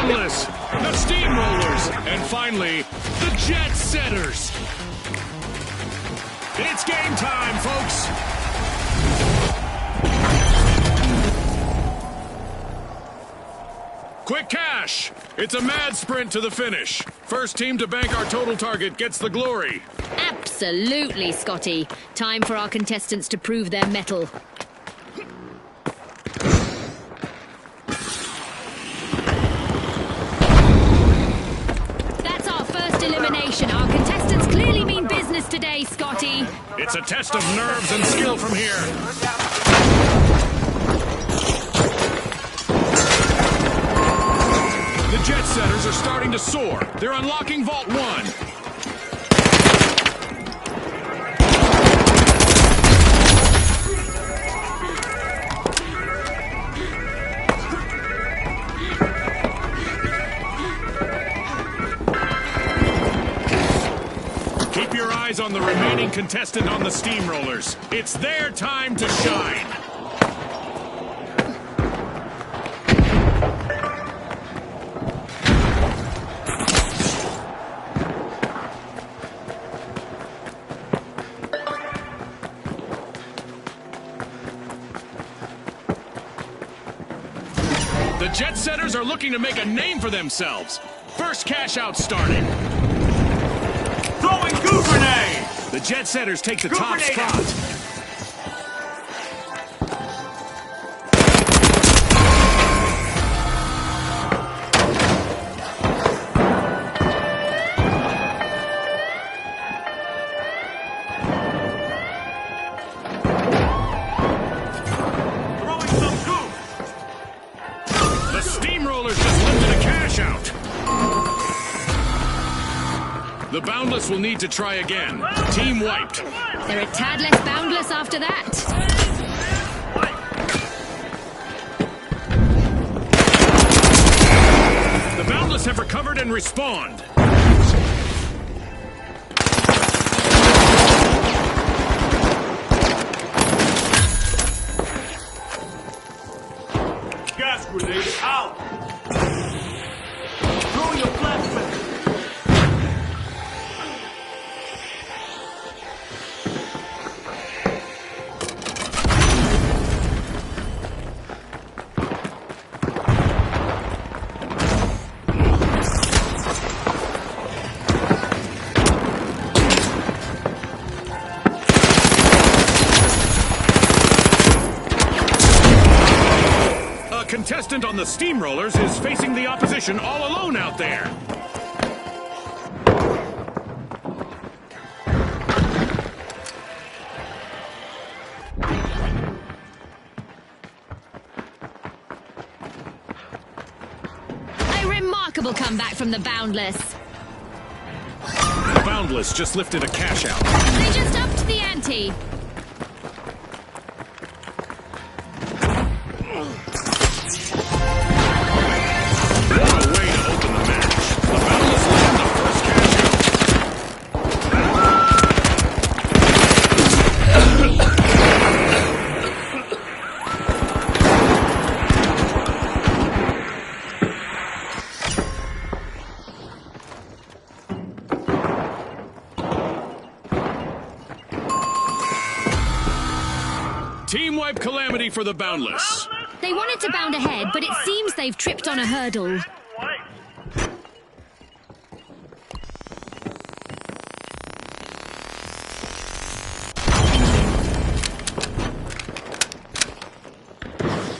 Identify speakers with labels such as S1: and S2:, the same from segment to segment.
S1: Boundless, the Steamrollers, and finally, the Jet Setters. It's game time, folks. Quick cash! It's a mad sprint to the finish. First team to bank our total target gets the glory.
S2: Absolutely, Scotty. Time for our contestants to prove their mettle. That's our first elimination. Our contestants clearly mean business today, Scotty.
S1: It's a test of nerves and skill from here. The Jet Setters are starting to soar. They're unlocking Vault 1. Keep your eyes on the remaining contestant on the Steamrollers. It's their time to shine. The Jet Setters are looking to make a name for themselves. First cash out starting.
S3: Throwing goo grenade!
S1: The Jet Setters take the top spot.
S3: Throwing some goo!
S1: The Steamrollers just lifted a cash out. The Boundless will need to try again. Team wiped.
S2: They're a tad less boundless after that.
S1: The Boundless have recovered and respawned.
S3: Gas grenade out! Throw your flashback!
S1: A contestant on the Steamrollers is facing the opposition all alone out there.
S2: A remarkable comeback from the Boundless.
S1: The Boundless just lifted a cash out.
S2: They just upped the ante.
S1: What a way to open the match. The Boundless land the first cash out. Team wipe calamity for the Boundless.
S2: They wanted to bound ahead, but it seems they've tripped on a hurdle.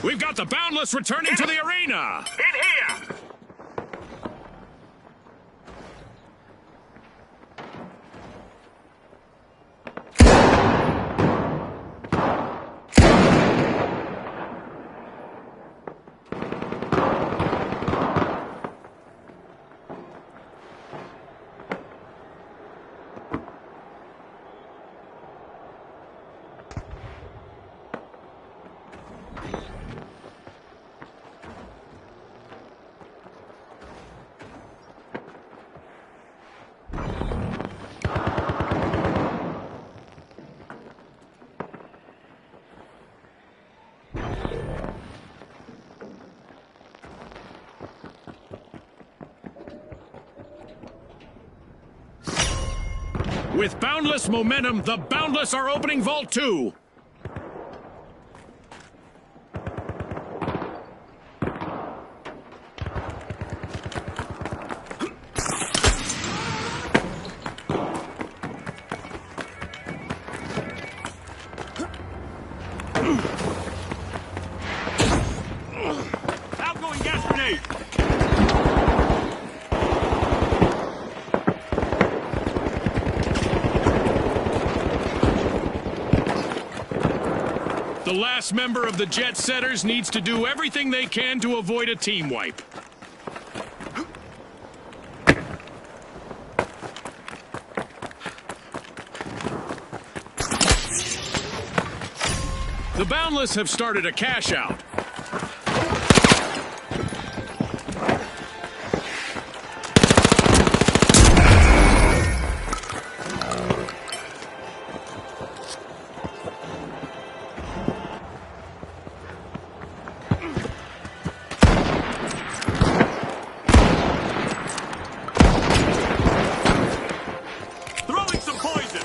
S1: We've got the Boundless returning to the arena.
S3: In here!
S1: With boundless momentum, the Boundless are opening Vault 2.
S3: Outgoing gas grenade.
S1: The last member of the Jet Setters needs to do everything they can to avoid a team wipe. The Boundless have started a cash out.
S3: Throwing some poison.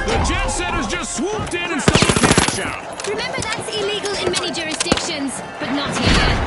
S1: The Jet Setters just swooped in and stole the cash out.
S2: Remember, that's illegal in many jurisdictions, but not here.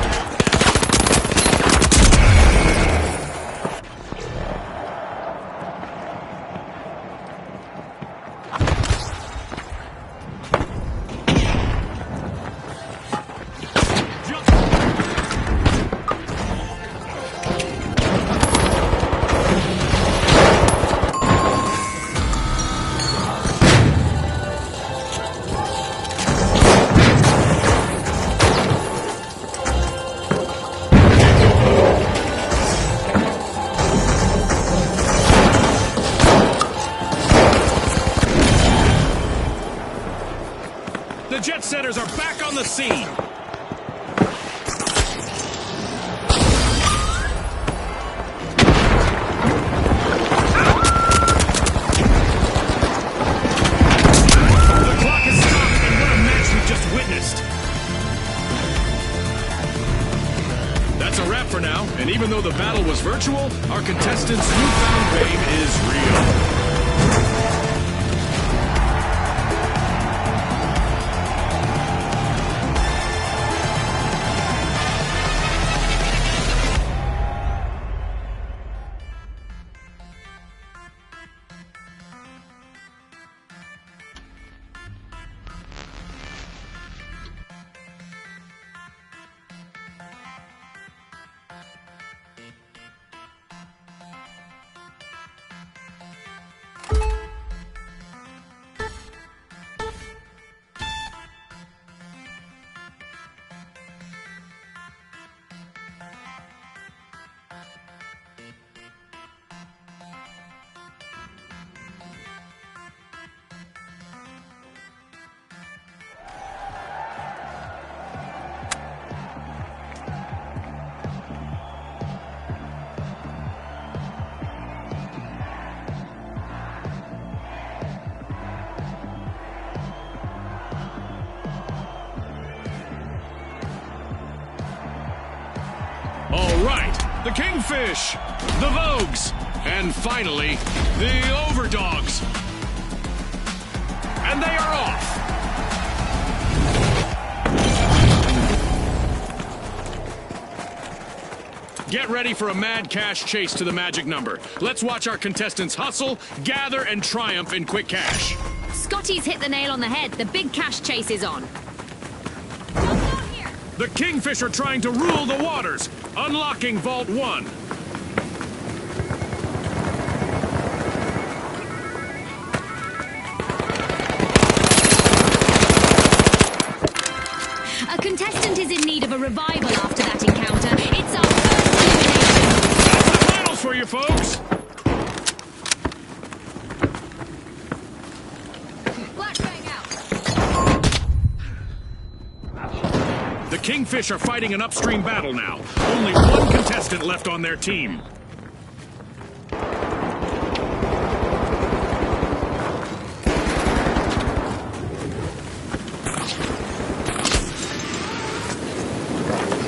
S1: The Jet Setters are back on the scene. The clock has stopped, and what a match we've just witnessed. That's a wrap for now, and even though the battle was virtual, our contestants' newfound fame is real. All right, the Kingfish, the Vogues, and finally, the Overdogs. And they are off. Get ready for a mad cash chase to the magic number. Let's watch our contestants hustle, gather, and triumph in quick cash.
S2: Scotty's hit the nail on the head. The big cash chase is on.
S1: The Kingfish are trying to rule the waters, unlocking Vault 1.
S2: A contestant is in need of a revival after that encounter. It's our first elimination.
S1: That's the finals for you folks. The Kingfish are fighting an upstream battle now. Only one contestant left on their team.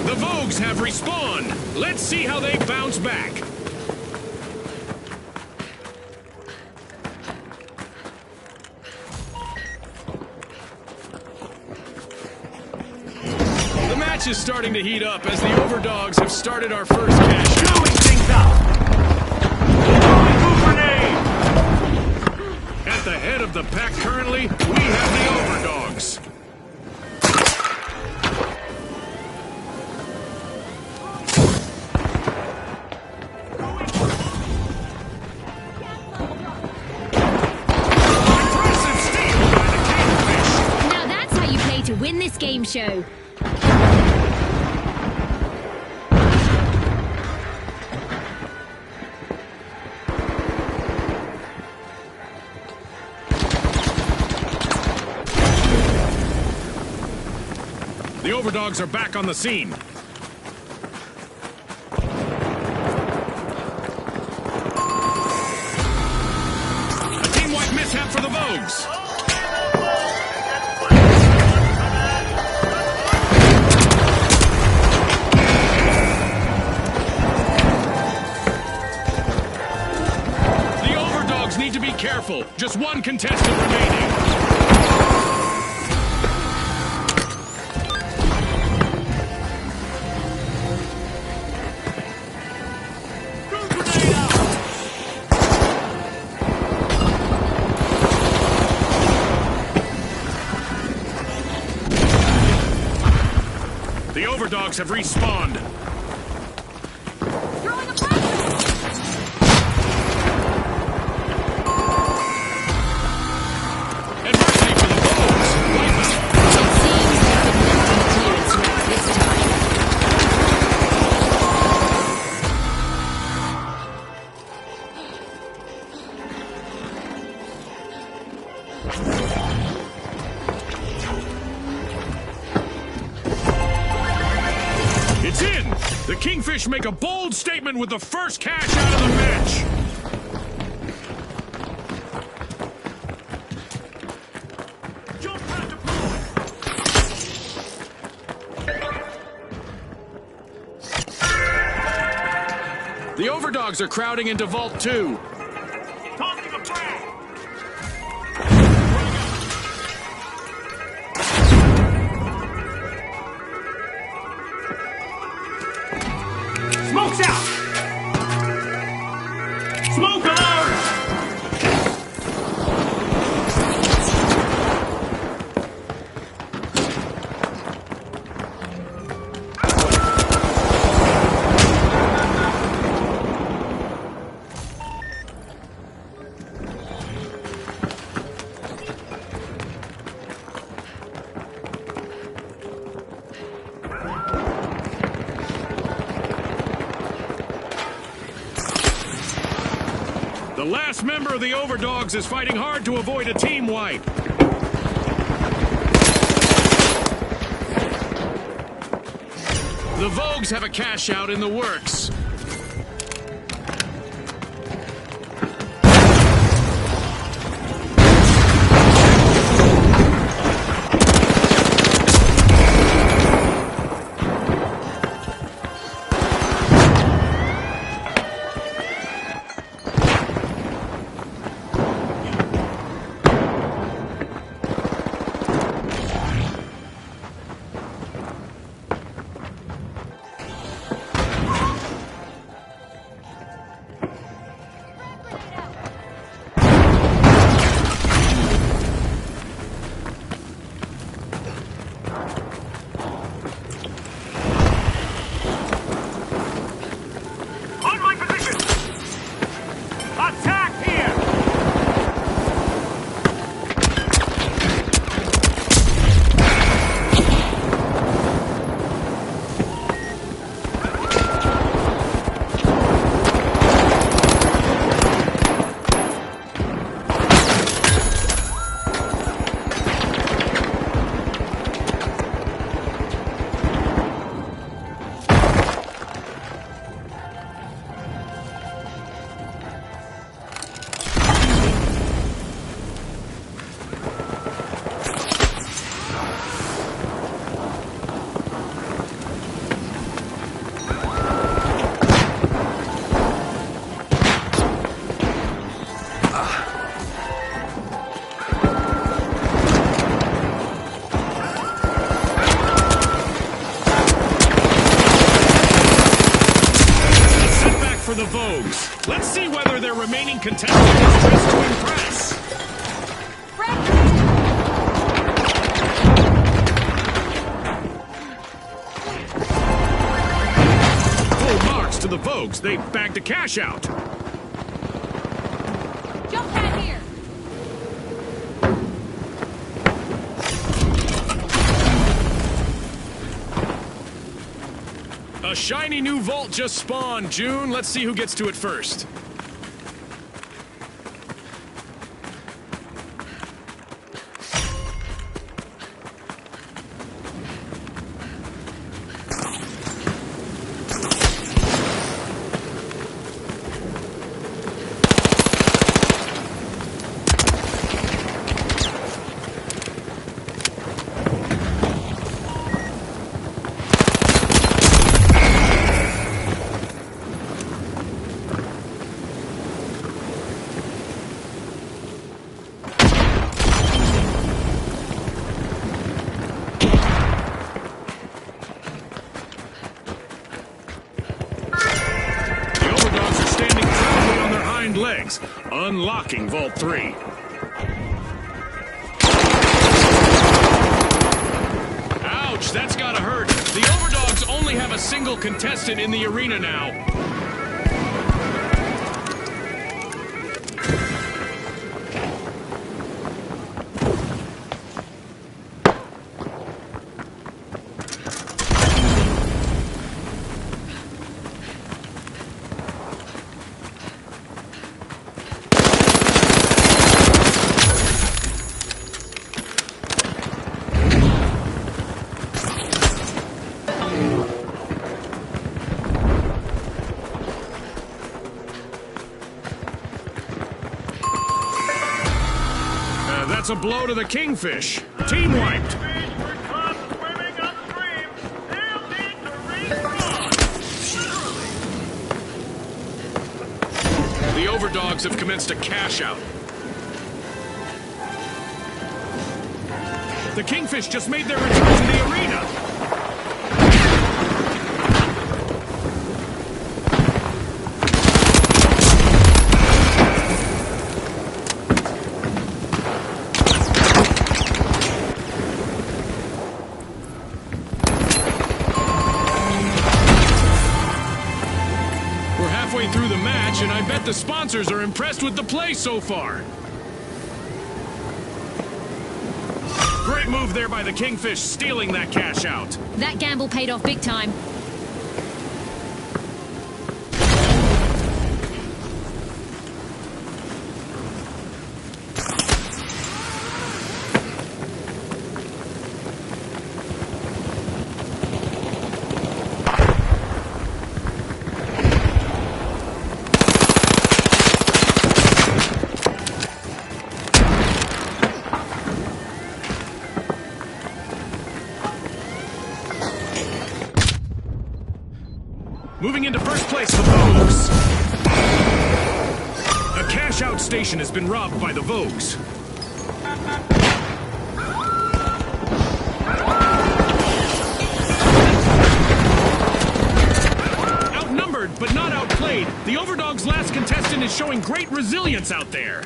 S1: The Vogues have respawned. Let's see how they bounce back. The match is starting to heat up as the Overdogs have started our first cash out.
S3: Blowing things up. Throwing move grenade.
S1: At the head of the pack currently, we have the Overdogs. Impressive steal by the Kingfish.
S2: Now that's how you play to win this game show.
S1: The Overdogs are back on the scene. A team-wide mishap for the Vogues. The Overdogs need to be careful. Just one contestant remaining.
S3: Move grenade out.
S1: The Overdogs have respawned.
S2: Throwing a flashbang.
S1: Adversity for the Vogues. Wipeout.
S2: It seems they didn't let them clear its route this time.
S1: It's in! The Kingfish make a bold statement with the first cash out of the match.
S3: Jump pad deployed.
S1: The Overdogs are crowding into Vault 2.
S3: Tossing a frag. Smoke's out. Smoke alert.
S1: The last member of the Overdogs is fighting hard to avoid a team wipe. The Vogues have a cash out in the works. the Vogues. Let's see whether their remaining contestant is dressed to impress. Full marks to the Vogues. They bagged a cash out.
S2: Jump pad here.
S1: A shiny new vault just spawned, June. Let's see who gets to it first. Legs, unlocking Vault 3. Ouch, that's gotta hurt. The Overdogs only have a single contestant in the arena now. That's a blow to the Kingfish. Team wiped. The Overdogs have commenced a cash out. The Kingfish just made their return to the arena. Through the match, and I bet the sponsors are impressed with the play so far. Great move there by the Kingfish, stealing that cash out.
S2: That gamble paid off big time.
S1: Moving into first place for Vogues. A cash-out station has been robbed by the Vogues. Outnumbered, but not outplayed, the Overdogs' last contestant is showing great resilience out there.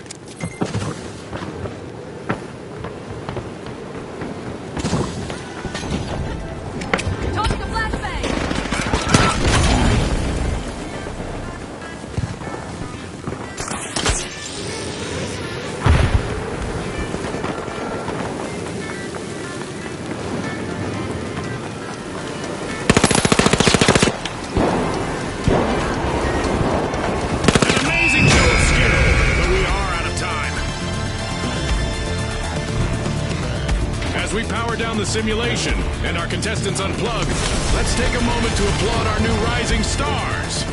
S1: As we power down the simulation and our contestants unplug, let's take a moment to applaud our new rising stars.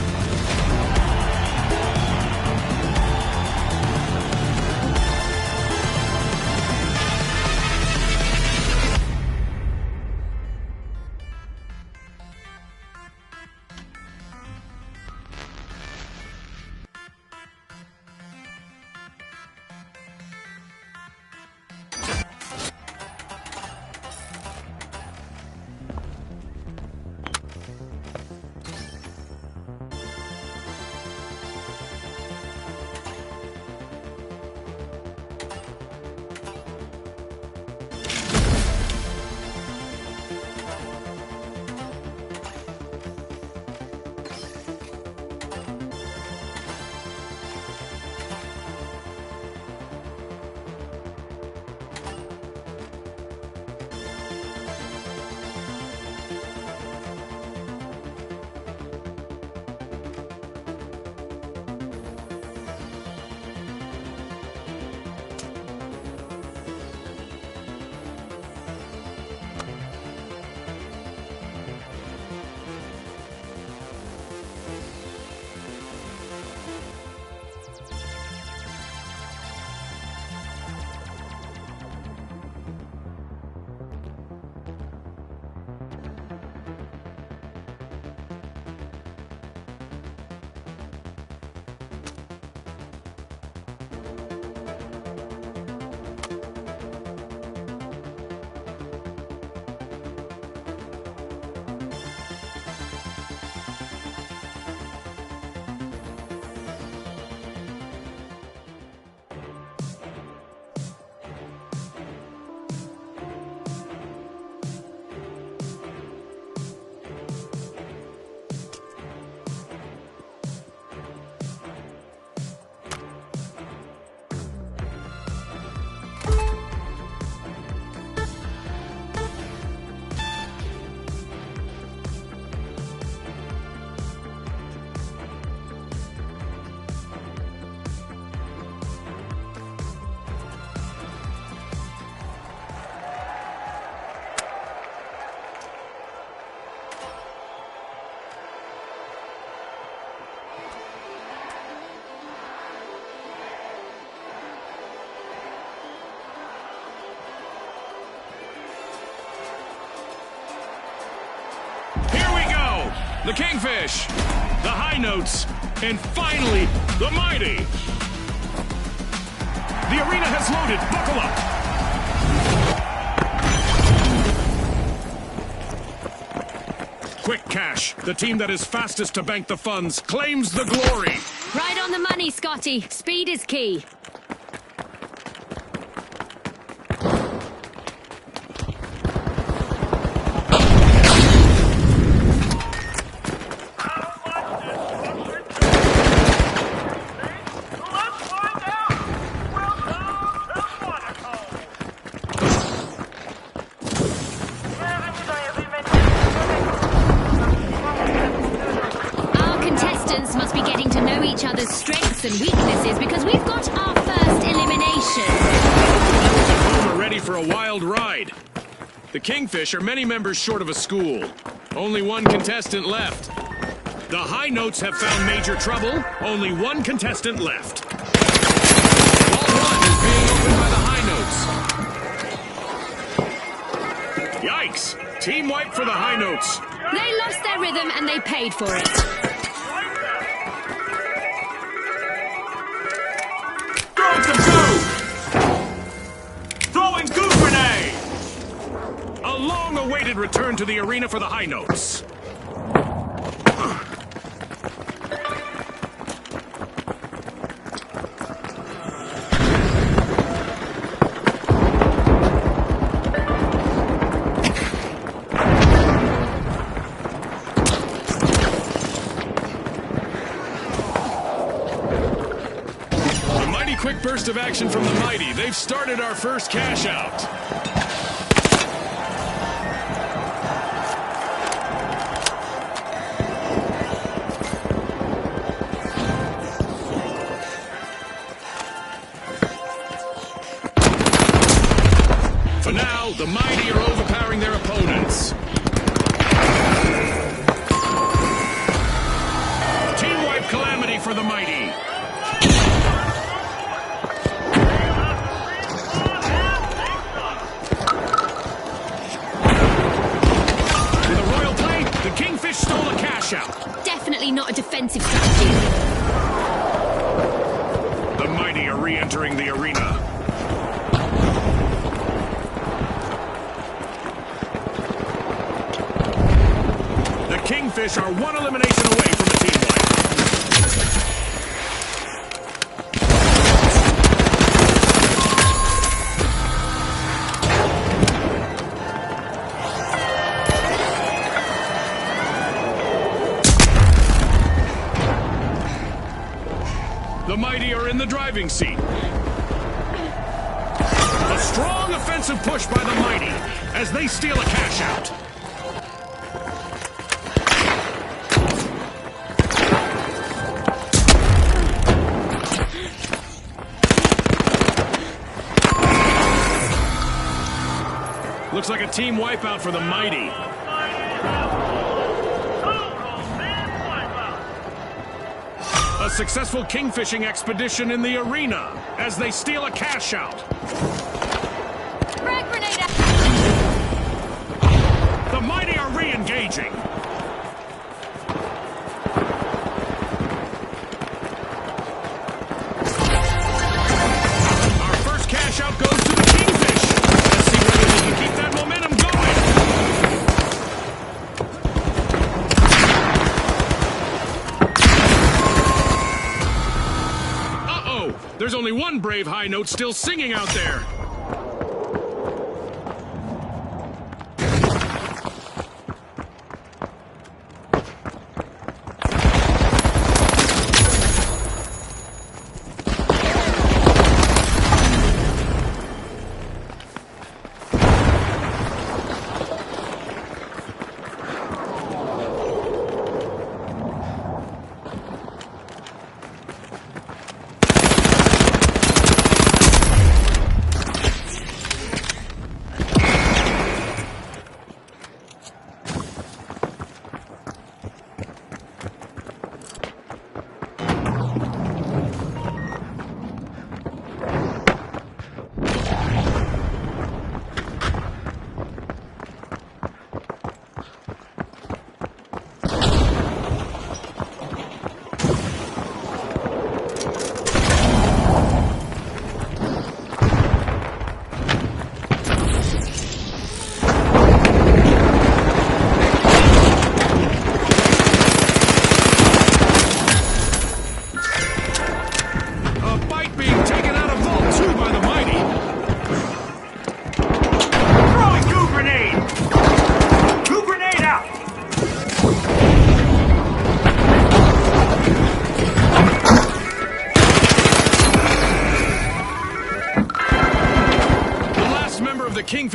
S1: the Kingfish, the High Notes, and finally, the Mighty. The arena has loaded. Buckle up. Quick Cash, the team that is fastest to bank the funds, claims the glory.
S2: Right on the money, Scotty. Speed is key. Must be getting to know each other's strengths and weaknesses because we've got our first elimination.
S1: Members at home are ready for a wild ride. The Kingfish are many members short of a school. Only one contestant left. The High Notes have found major trouble. Only one contestant left. Ball 1 is being opened by the High Notes. Yikes! Team wipe for the High Notes.
S2: They lost their rhythm and they paid for it.
S3: Throwing goo grenade!
S1: A long-awaited return to the arena for the High Notes. Quick burst of action from the Mighty. They've started our first cash out. For now, the Mighty are overpowering their opponents. Team wipe calamity for the Mighty. Kingfish stole a cash out.
S2: Definitely not a defensive strategy.
S1: The Mighty are re-entering the arena. The Kingfish are one elimination away from a team wipe. The Mighty are in the driving seat. A strong offensive push by the Mighty as they steal a cash out. Looks like a team wipeout for the Mighty. A successful kingfishing expedition in the arena as they steal a cash out.
S2: Frag grenade!
S1: The Mighty are re-engaging. Our first cash out goes to the Kingfish. Let's see whether they can keep that momentum going. There's only one brave High Note still singing out there.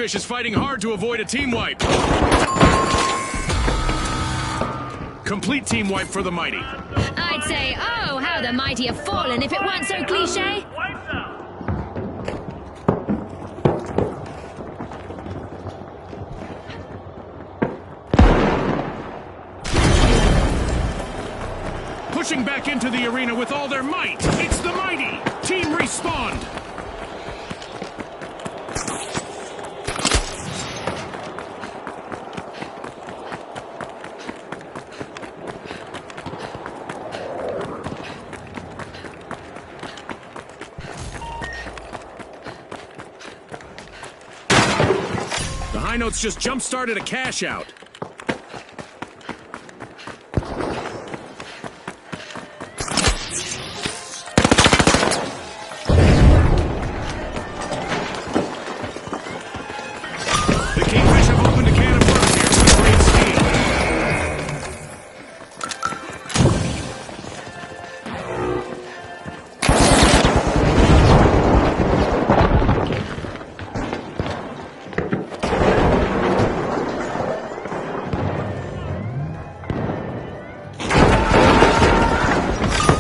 S1: Kingfish is fighting hard to avoid a team wipe. Complete team wipe for the mighty.
S2: I'd say, oh, how the mighty have fallen if it weren't so cliche.
S3: Wipes out.
S1: Pushing back into the arena with all their might. It's the mighty. Team respawned. The High Notes just jump-started a cash out. The Kingfish have opened a can of worms here for a great scheme.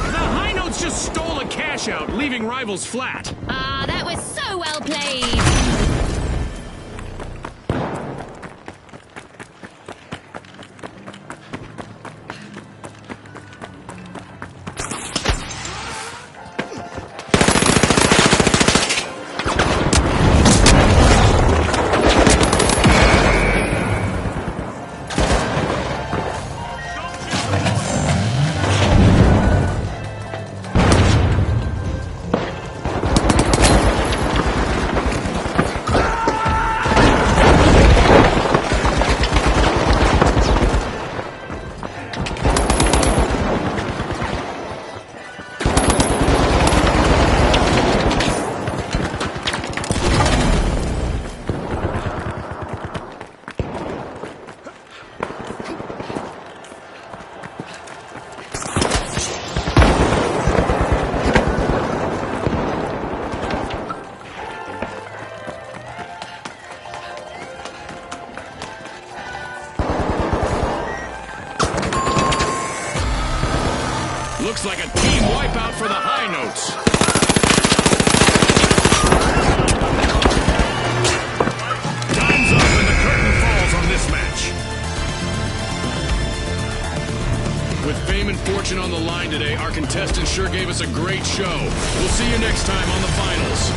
S1: The High Notes just stole a cash out, leaving rivals flat.
S2: Ah, that was so well played. Looks like a team wipeout for the High Notes. Time's up and the curtain falls on this match. With fame and fortune on the line today, our contestants sure gave us a great show. We'll see you next time on the finals.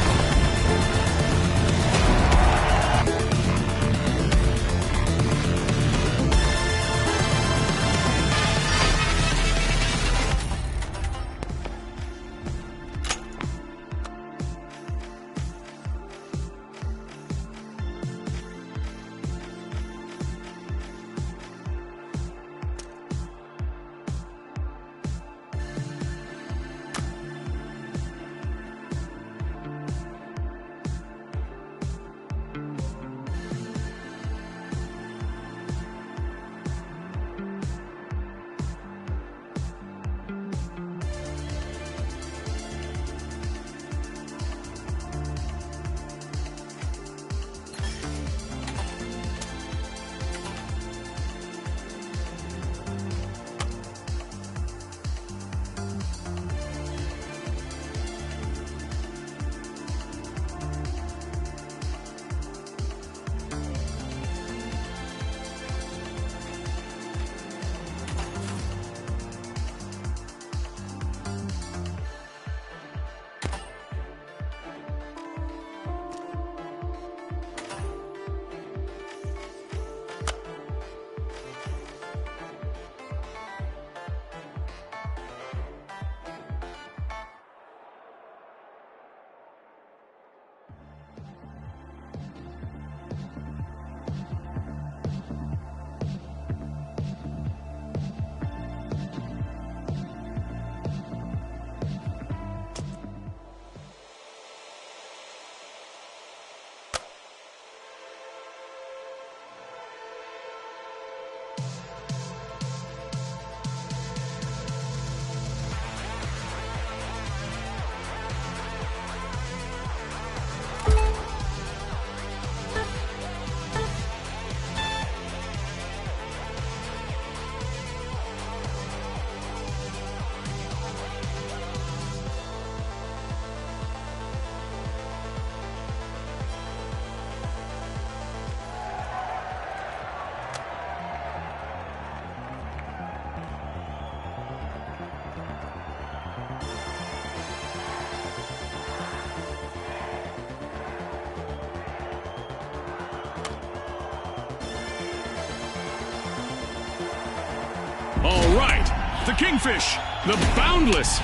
S1: All right, the Kingfish, the Boundless,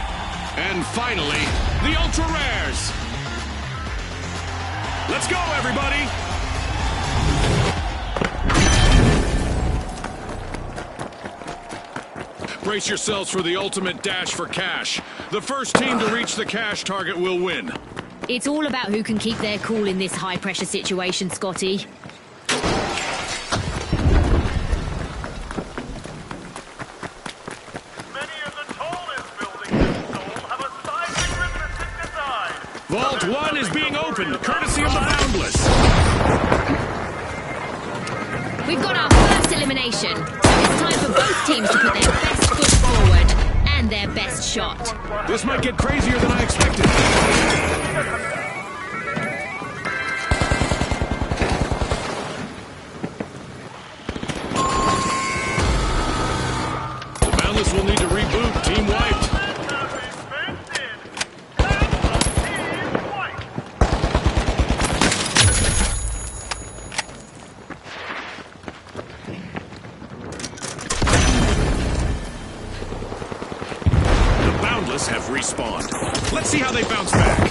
S1: and finally, the Ultra Rares. Let's go, everybody! Brace yourselves for the ultimate dash for cash. The first team to reach the cash target will win.
S4: It's all about who can keep their cool in this high-pressure situation, Scotty.
S1: Vault 1 is being opened, courtesy of the Boundless.
S4: We've got our first elimination. It's time for both teams to put their best foot forward and their best shot.
S1: This might get crazier than I expected. The Boundless will need to reboot. Team wiped. Have respawned. Let's see how they bounce back.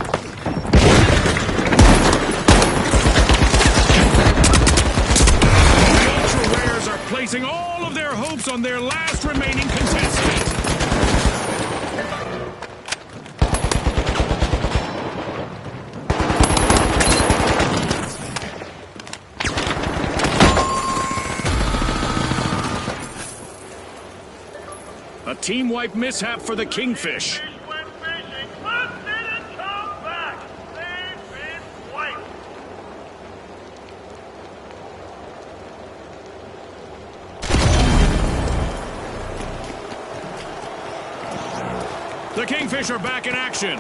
S1: The Ultra Rares are placing all of their hopes on their last remaining contestant. A team wipe mishap for the Kingfish. The Kingfish are back in action.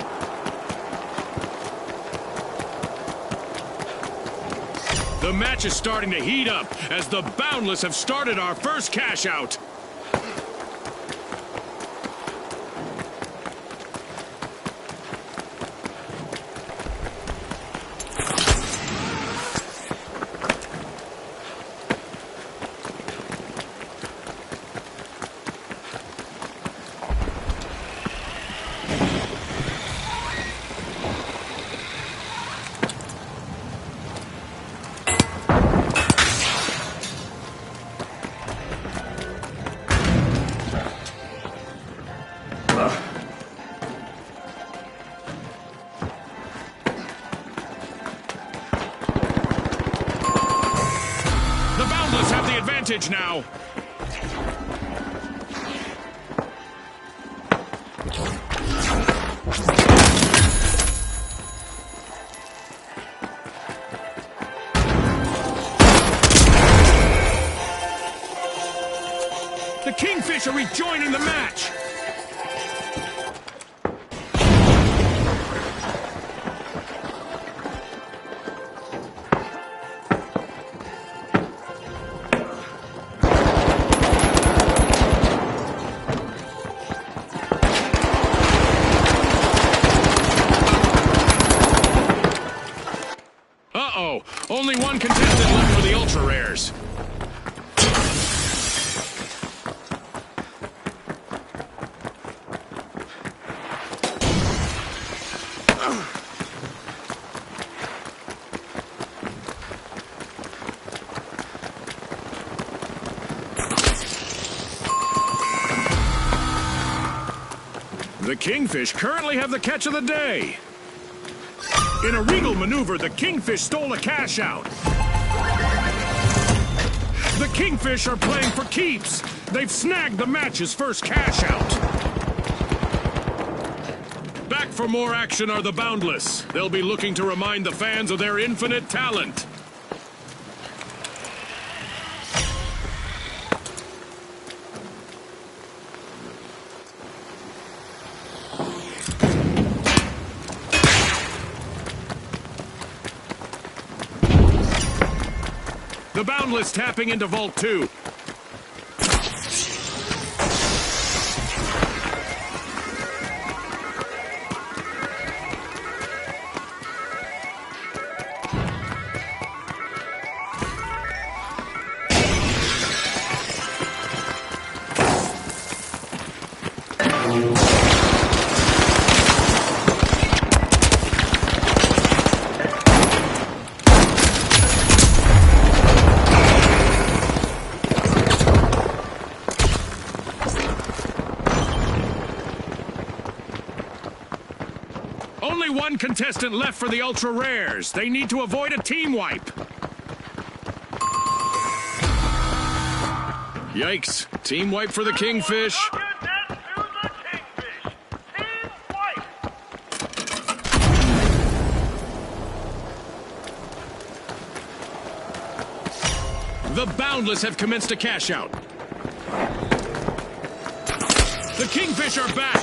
S1: The match is starting to heat up as the Boundless have started our first cash out. Have the advantage now. The Kingfish are rejoining the match. Only one contestant left for the Ultra Rares. The Kingfish currently have the catch of the day. In a regal maneuver, the Kingfish stole a cash out. The Kingfish are playing for keeps. They've snagged the match's first cash out. Back for more action are the Boundless. They'll be looking to remind the fans of their infinite talent. The Boundless tapping into Vault 2. one contestant left for the ultra rares. They need to avoid a team wipe. Yikes. Team wipe for the Kingfish. The Boundless have commenced a cash out. The Kingfish are back.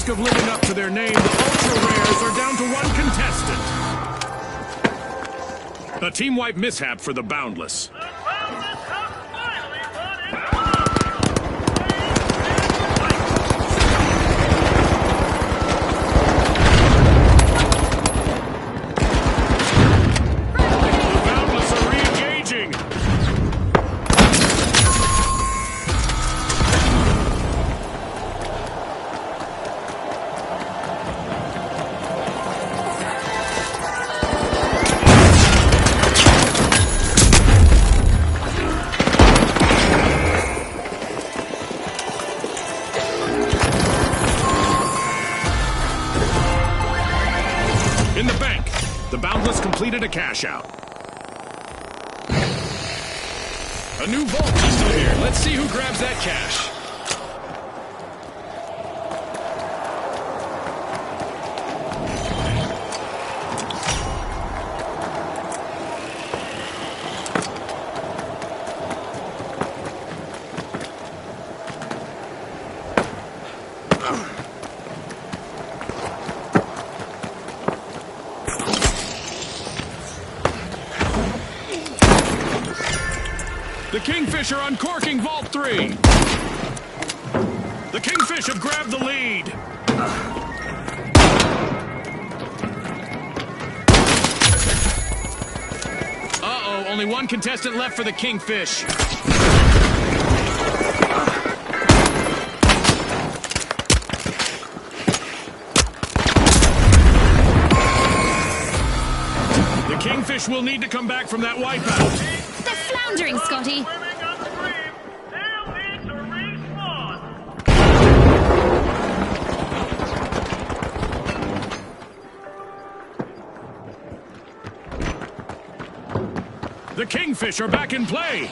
S1: Of living up to their name, the Ultra Rares are down to one contestant. A team wipe mishap for the Boundless. The Boundless are re-engaging. In the bank, the Boundless completed a cash out. A new vault pistol here. Let's see who grabs that cash. The Kingfish are uncorking Vault 3. The Kingfish have grabbed the lead. Uh-oh, only one contestant left for the Kingfish. The Kingfish will need to come back from that wipeout.
S4: They're floundering, Scotty.
S1: The Kingfish are back in play.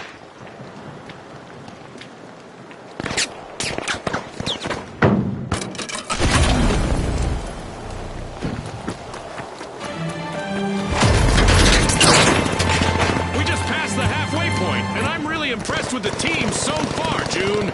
S1: And I'm really impressed with the team so far, June.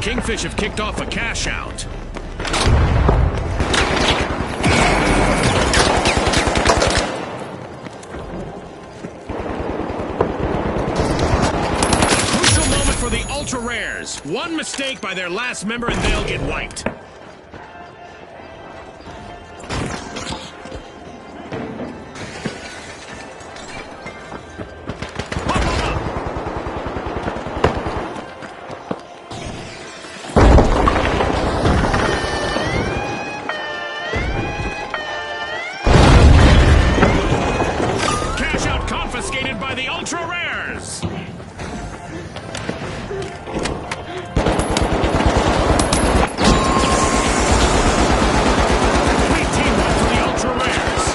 S1: Kingfish have kicked off a cash out. Crucial moment for the Ultra Rares. One mistake by their last member and they'll get wiped. Confiscated by the Ultra Rares! Complete teamwork for the Ultra Rares!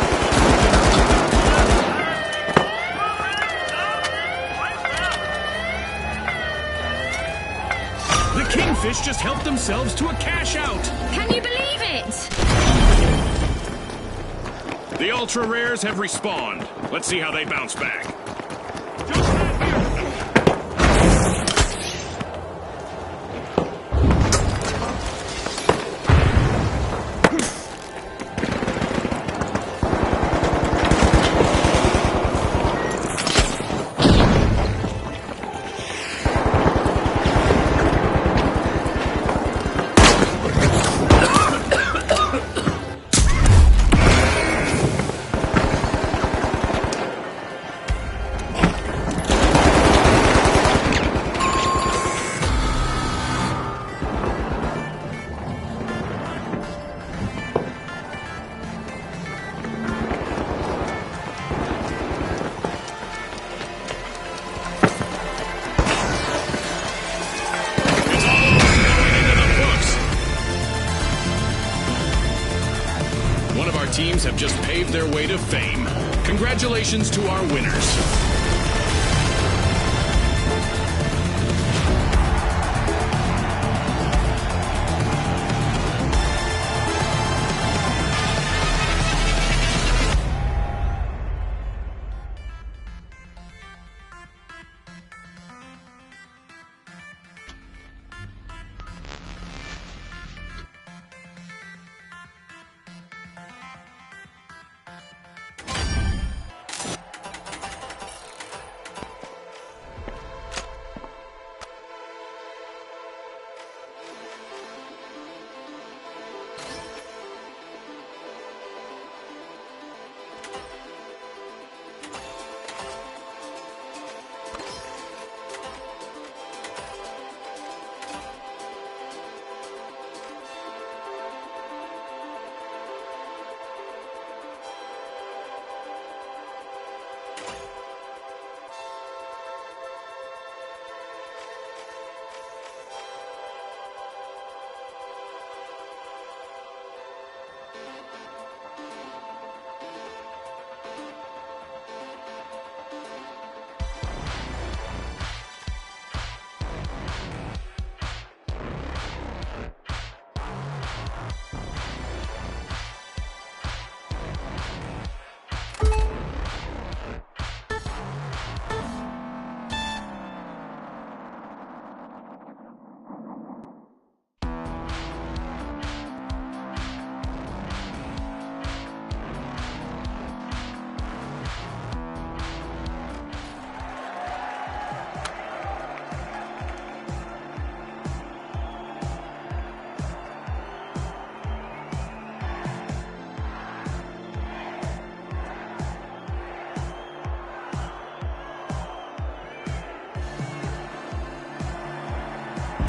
S1: The Kingfish just helped themselves to a cash out!
S4: Can you believe it?
S1: The Ultra Rares have respawned. Let's see how they bounce back. One of our teams have just paved their way to fame. Congratulations to our winners.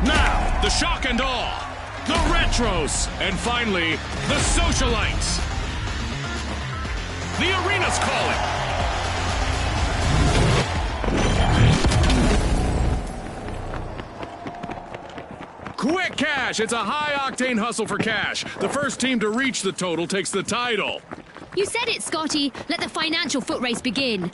S1: Now, the shock and awe, the retros, and finally, the socialites. The arena's calling. Quick cash! It's a high-octane hustle for cash. The first team to reach the total takes the title.
S4: You said it, Scotty. Let the financial foot race begin.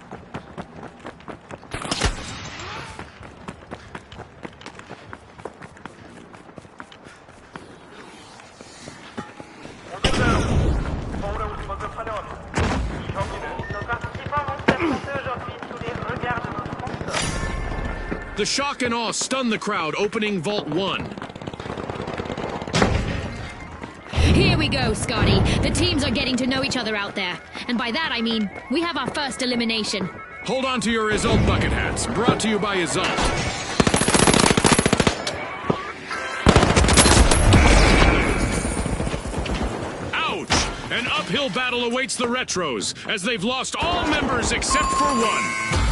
S1: The shock and awe stun the crowd, opening Vault 1.
S4: we go, Scotty. The teams are getting to know each other out there. And by that I mean, we have our first elimination.
S1: Hold on to your Isolt bucket hats. Brought to you by Isolt. Ouch! An uphill battle awaits the Retros, as they've lost all members except for one.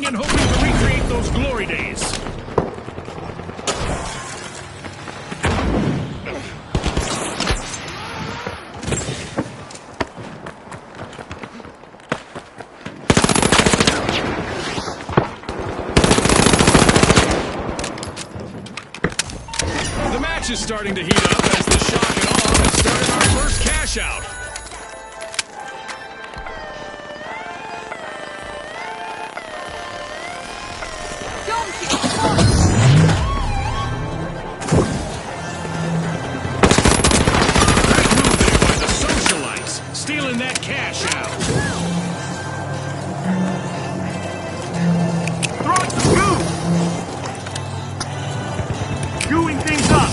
S1: And hoping to recreate those glory days. The match is starting to heat up as the shock and awe has started our first cash out. Stealing that cash out.
S3: Throwing some goo! Gooing things up!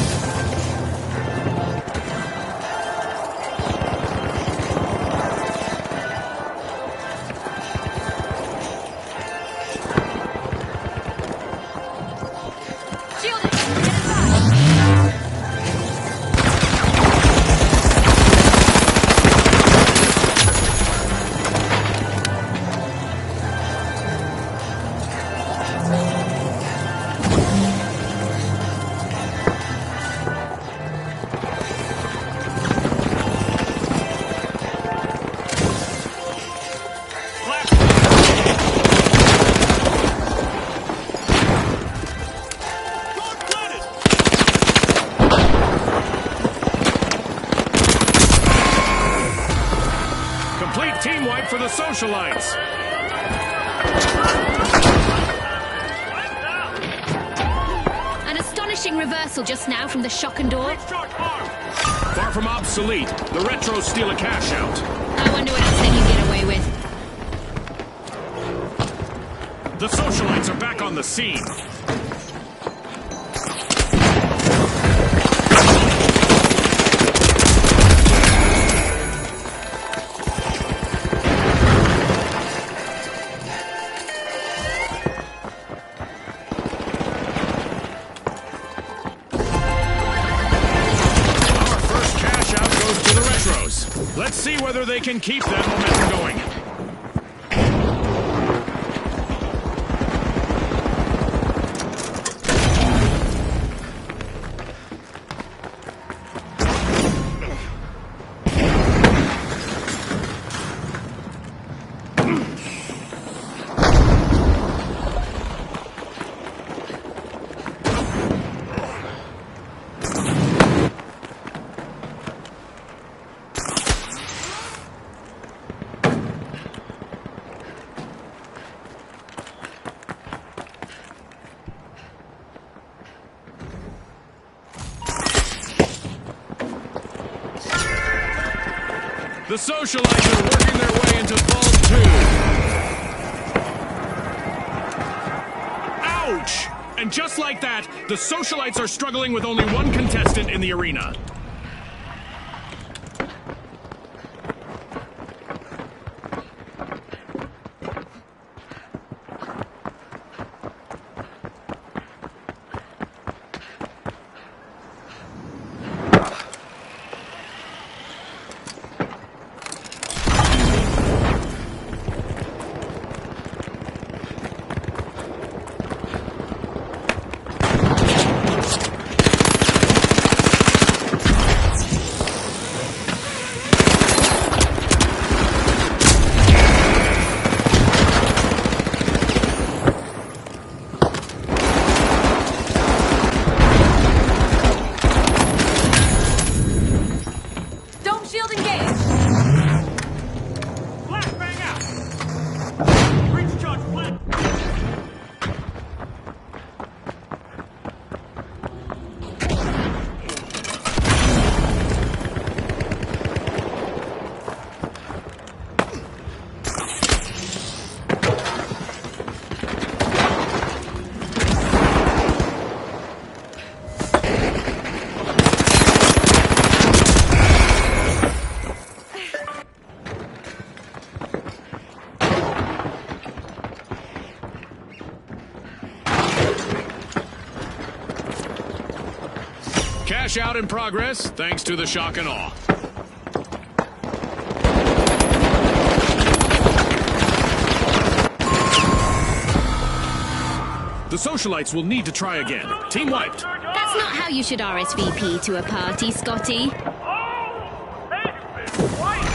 S1: Team wipe for the Socialites.
S4: An astonishing reversal just now from the shock and door.
S1: Far from obsolete, the Retros steal a cash out.
S4: I wonder what else they can get away with.
S1: The Socialites are back on the scene. Let's see whether they can keep that momentum going. The Socialites are working their way into Vault 2. Ouch! And just like that, the Socialites are struggling with only one contestant in the arena. cash out in progress, thanks to the shock and awe. The socialites will need to try again. Team wiped.
S4: That's not how you should RSVP to a party, Scotty.
S3: Oh, they've been wiped.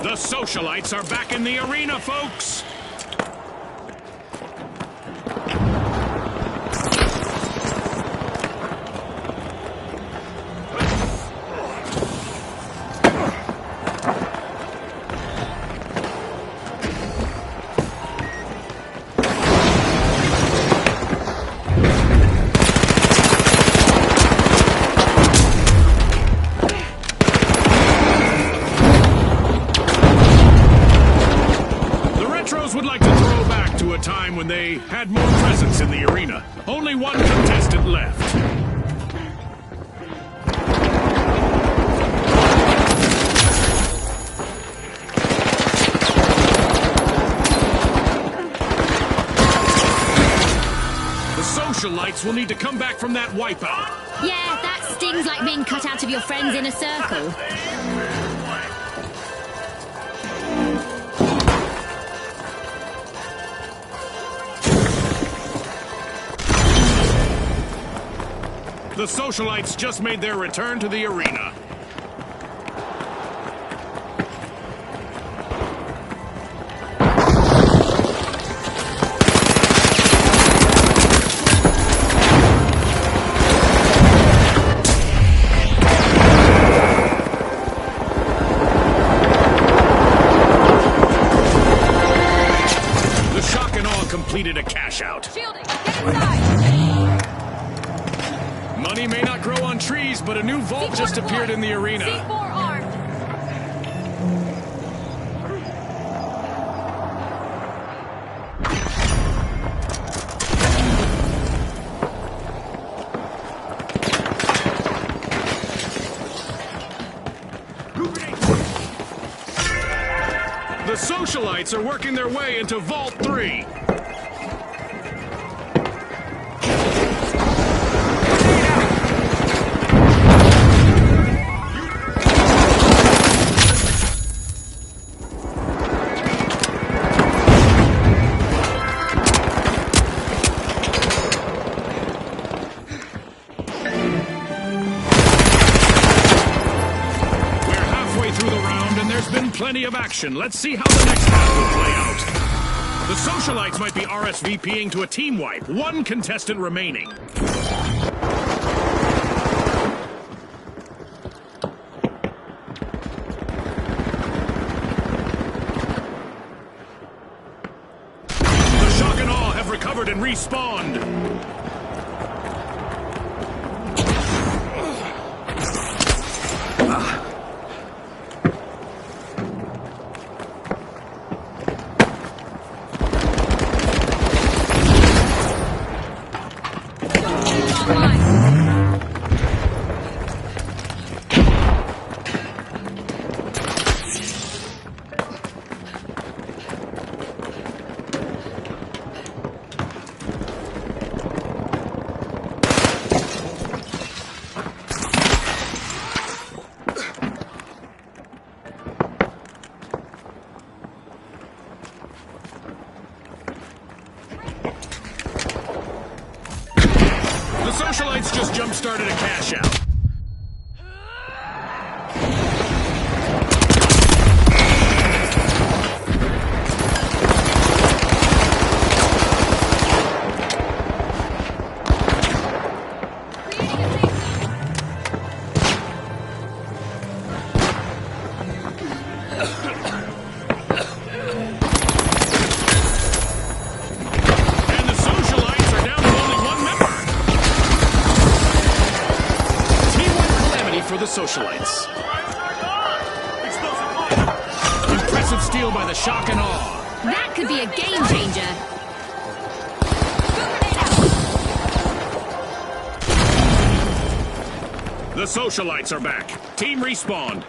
S1: The socialites are back in the arena, folks! When they had more presence in the arena. Only one contestant left. The socialites will need to come back from that wipeout.
S4: Yeah, that stings like being cut out of your friend's inner circle.
S1: The socialites just made their return to the arena. The shock and awe completed a cash out.
S4: Shielding, get inside!
S1: Money may not grow on trees, but a new vault just appeared in the arena.
S4: C4 armed.
S1: The socialites are working their way into Vault 3. Plenty of action. Let's see how the next half will play out. The socialites might be RSVPing to a team wipe. One contestant remaining. The shock and awe have recovered and respawned. Socialites just jump-started a cash out. Socialites. Impressive steal by the shock and awe.
S4: That could be a game changer.
S1: The socialites are back. Team respawned.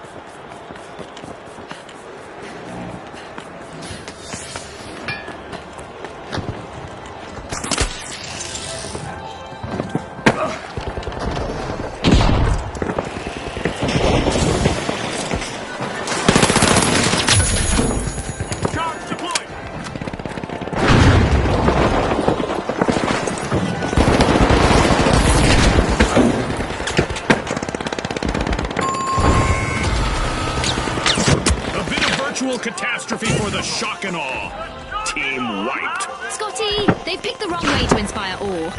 S1: the shock and awe. Team wiped.
S4: Scotty, they've picked the wrong way to inspire awe.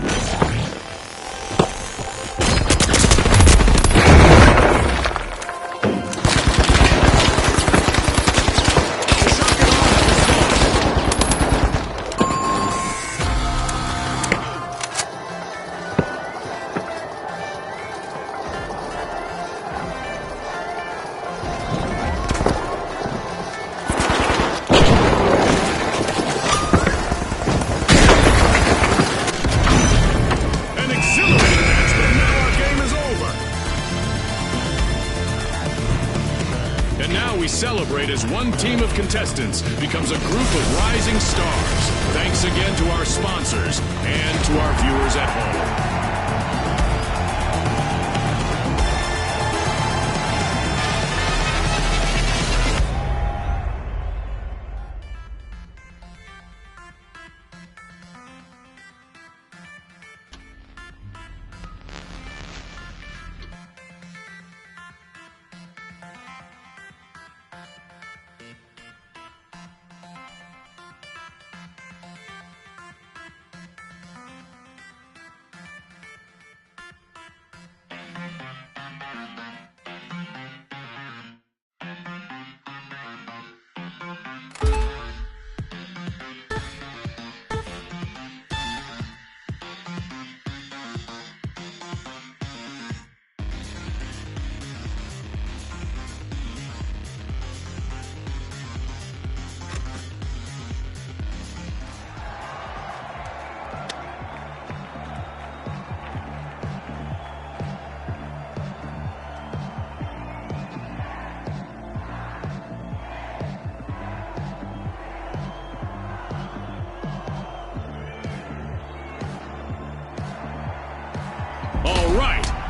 S1: Celebrate as one team of contestants becomes a group of rising stars. Thanks again to our sponsors and to our viewers at home.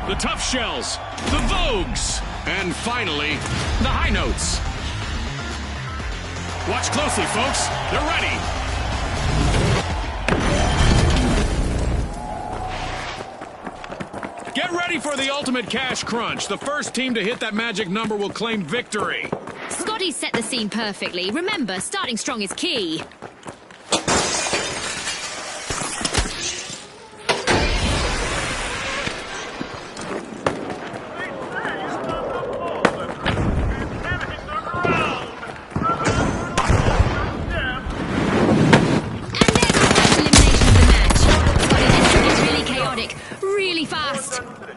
S1: The Tough Shells, the Vogues, and finally, the High Notes. Watch closely, folks. They're ready. Get ready for the ultimate cash crunch. The first team to hit that magic number will claim victory.
S4: Scotty set the scene perfectly. Remember, starting strong is key.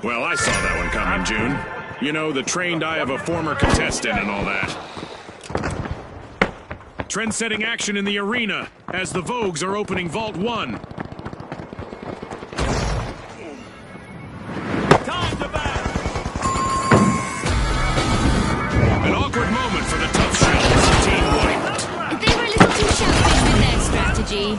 S1: Well, I saw that one coming, June. You know, the trained eye of a former contestant and all that. Trend-setting action in the arena as the Vogues are opening Vault 1.
S3: Time to battle!
S1: An awkward moment for the Tough Shells. Team wiped.
S4: They were a little too selfish with their strategy.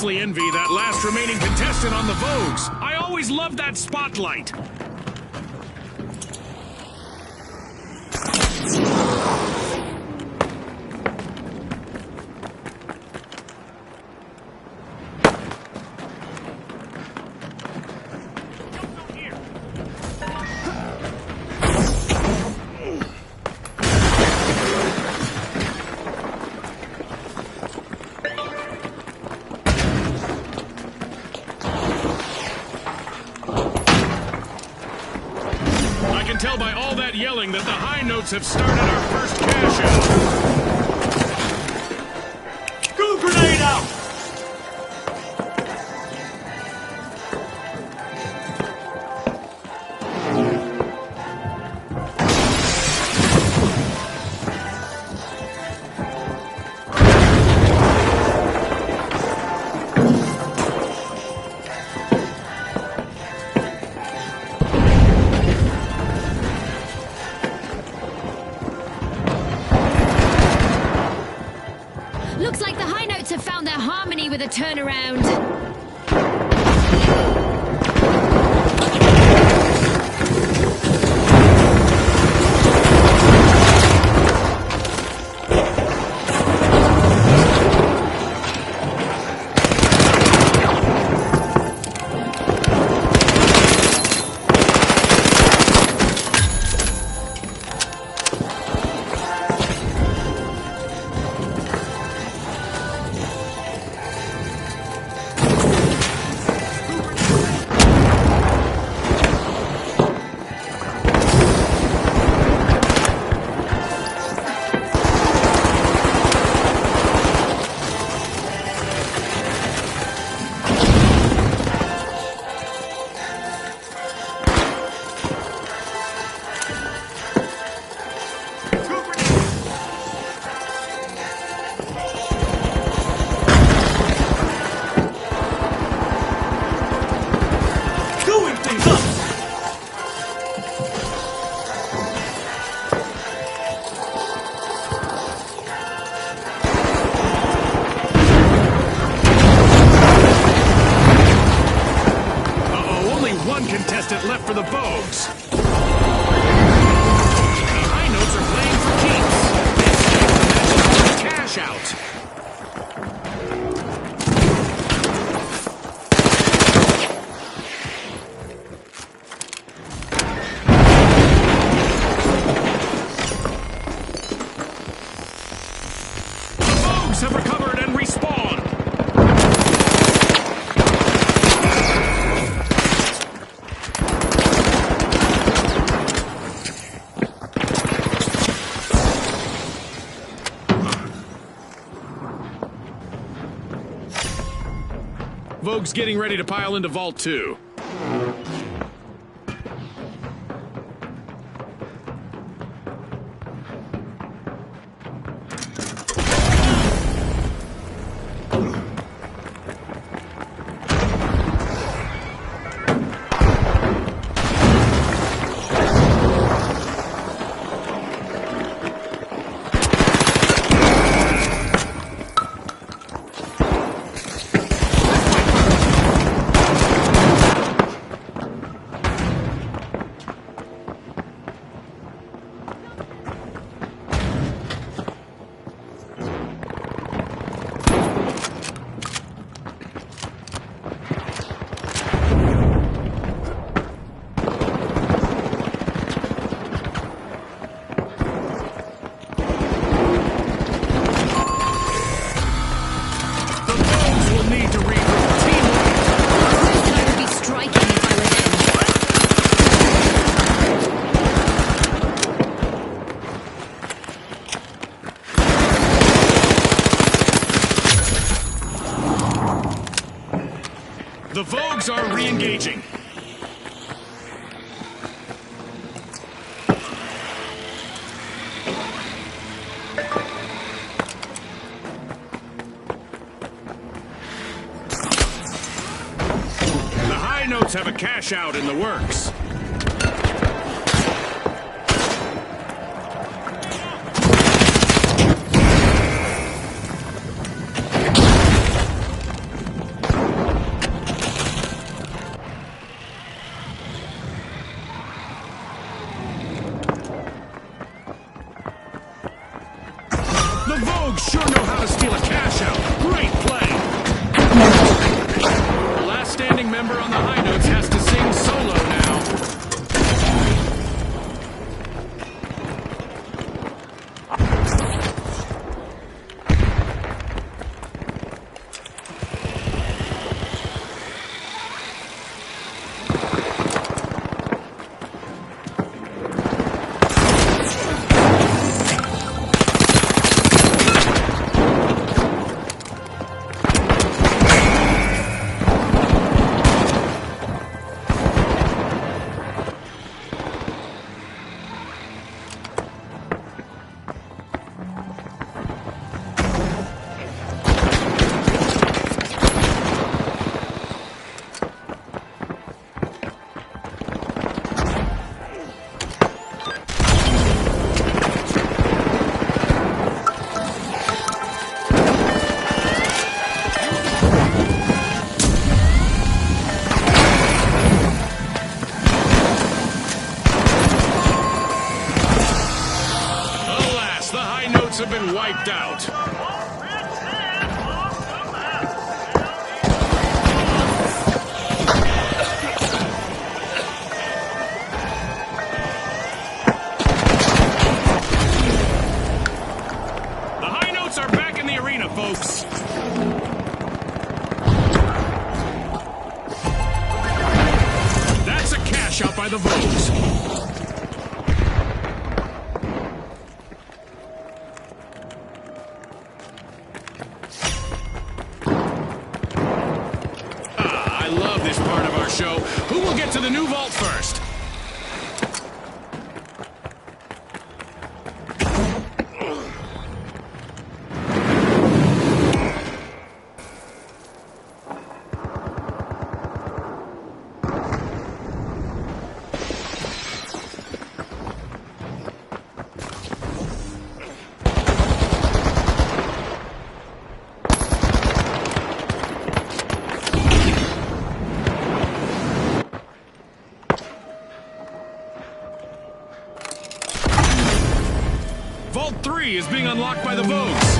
S1: Envy that last remaining contestant on the Vogues. I always loved that spotlight. Tell by all that yelling that the High Notes have started our first cash out.
S3: Go grenade out!
S4: Looks like the High Notes have found their harmony with a turnaround.
S1: contestant left for the Vogues. The High Notes are playing for keeps. It's a cash out. Have recovered and respawned. Vogue's getting ready to pile into Vault 2. The Vogues are re-engaging. The High Notes have a cash out in the works. The Vogues sure know how to steal a cash out. Great play. The last standing member on the High Notes has to sing solo now. Have been wiped out. The High Notes are back in the arena, folks. That's a cash out by the Vogues. Show. Who will get to the new vault first? 3 is being unlocked by the Vogues.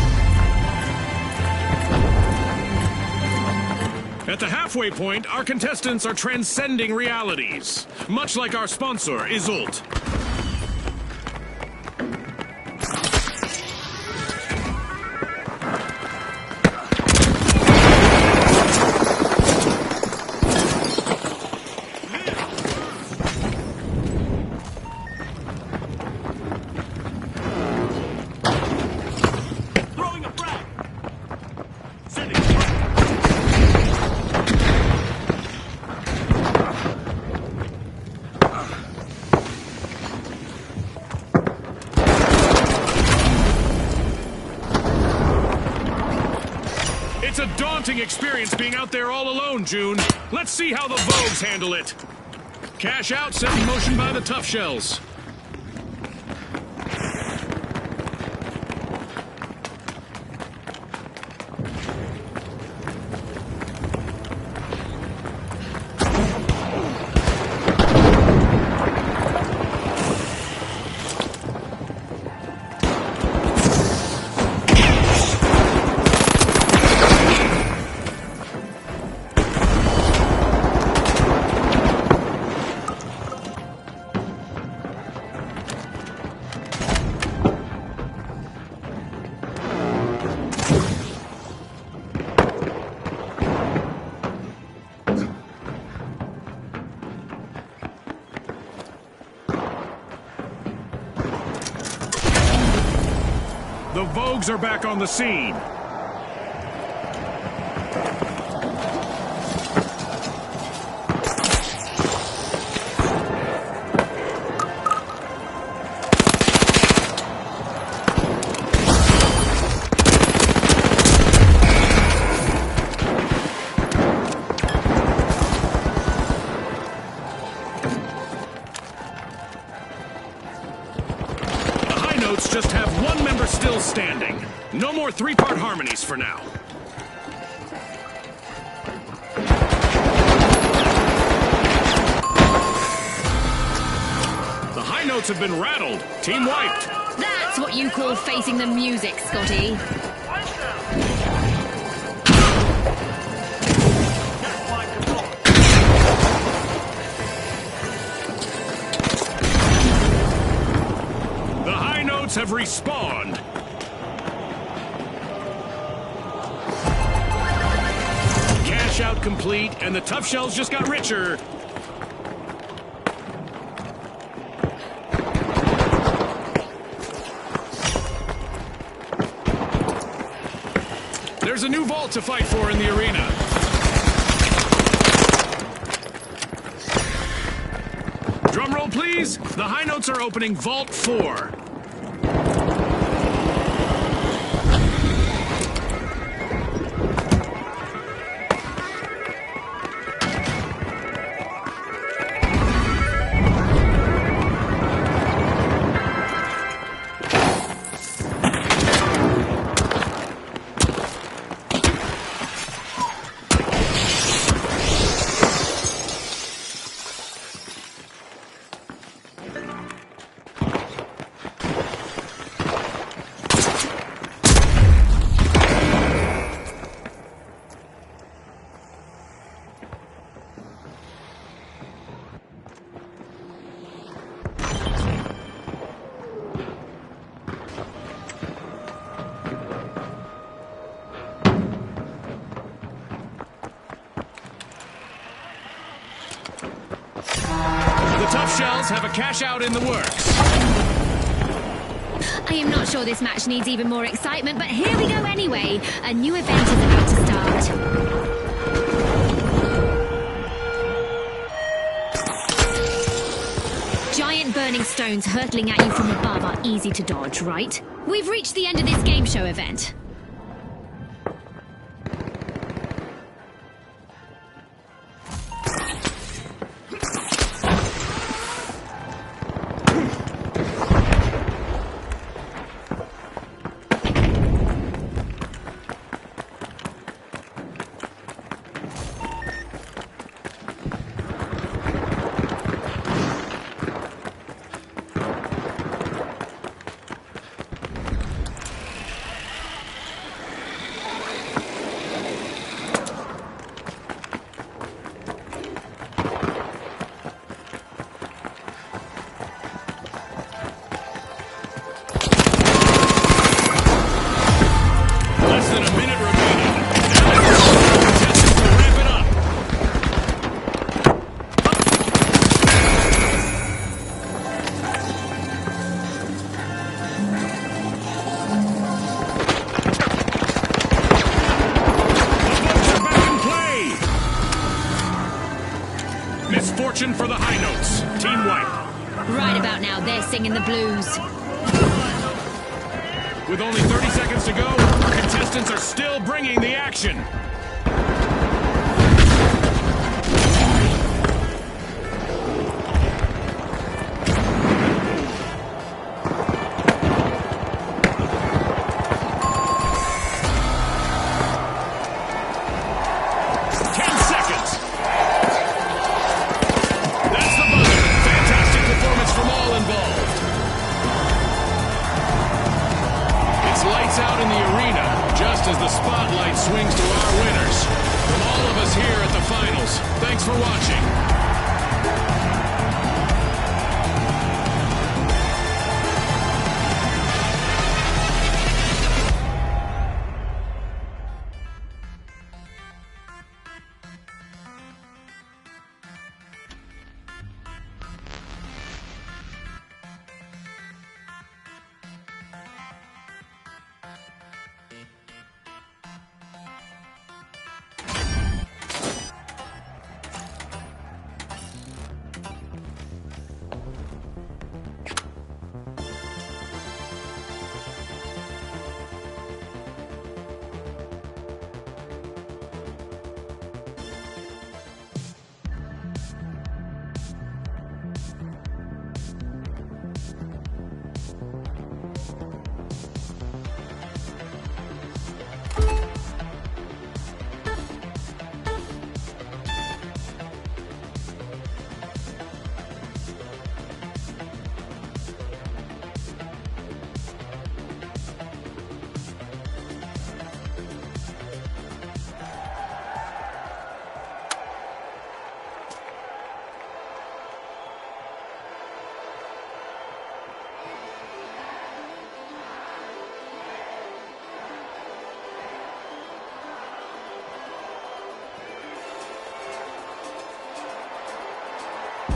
S1: At the halfway point, our contestants are transcending realities, much like our sponsor, Isolt.
S3: Throwing a frag. Sending.
S1: It's a daunting experience being out there all alone, June. Let's see how the Vogues handle it. Cash out set in motion by the Tough Shells. The Vogues are back on the scene. Just have one member still standing. No more three-part harmonies for now. The high notes have been rattled. Team wiped.
S4: That's what you call facing the music, Scotty.
S1: Have respawned. Cash out complete, and the Tough Shells just got richer. There's a new vault to fight for in the arena. Drum roll, please. The high notes are opening Vault 4. Tough Shells have a cash out in the works.
S4: I am not sure this match needs even more excitement, but here we go anyway. A new event is about to start. Giant burning stones hurtling at you from above are easy to dodge, right? We've reached the end of this game show event.
S1: fortune for the high notes. Team White.
S4: Right about now, they're singing the blues.
S1: With only 30 seconds to go, our contestants are still bringing the action. Out in the arena, just as the spotlight swings to our winners. From all of us here at the finals, thanks for watching.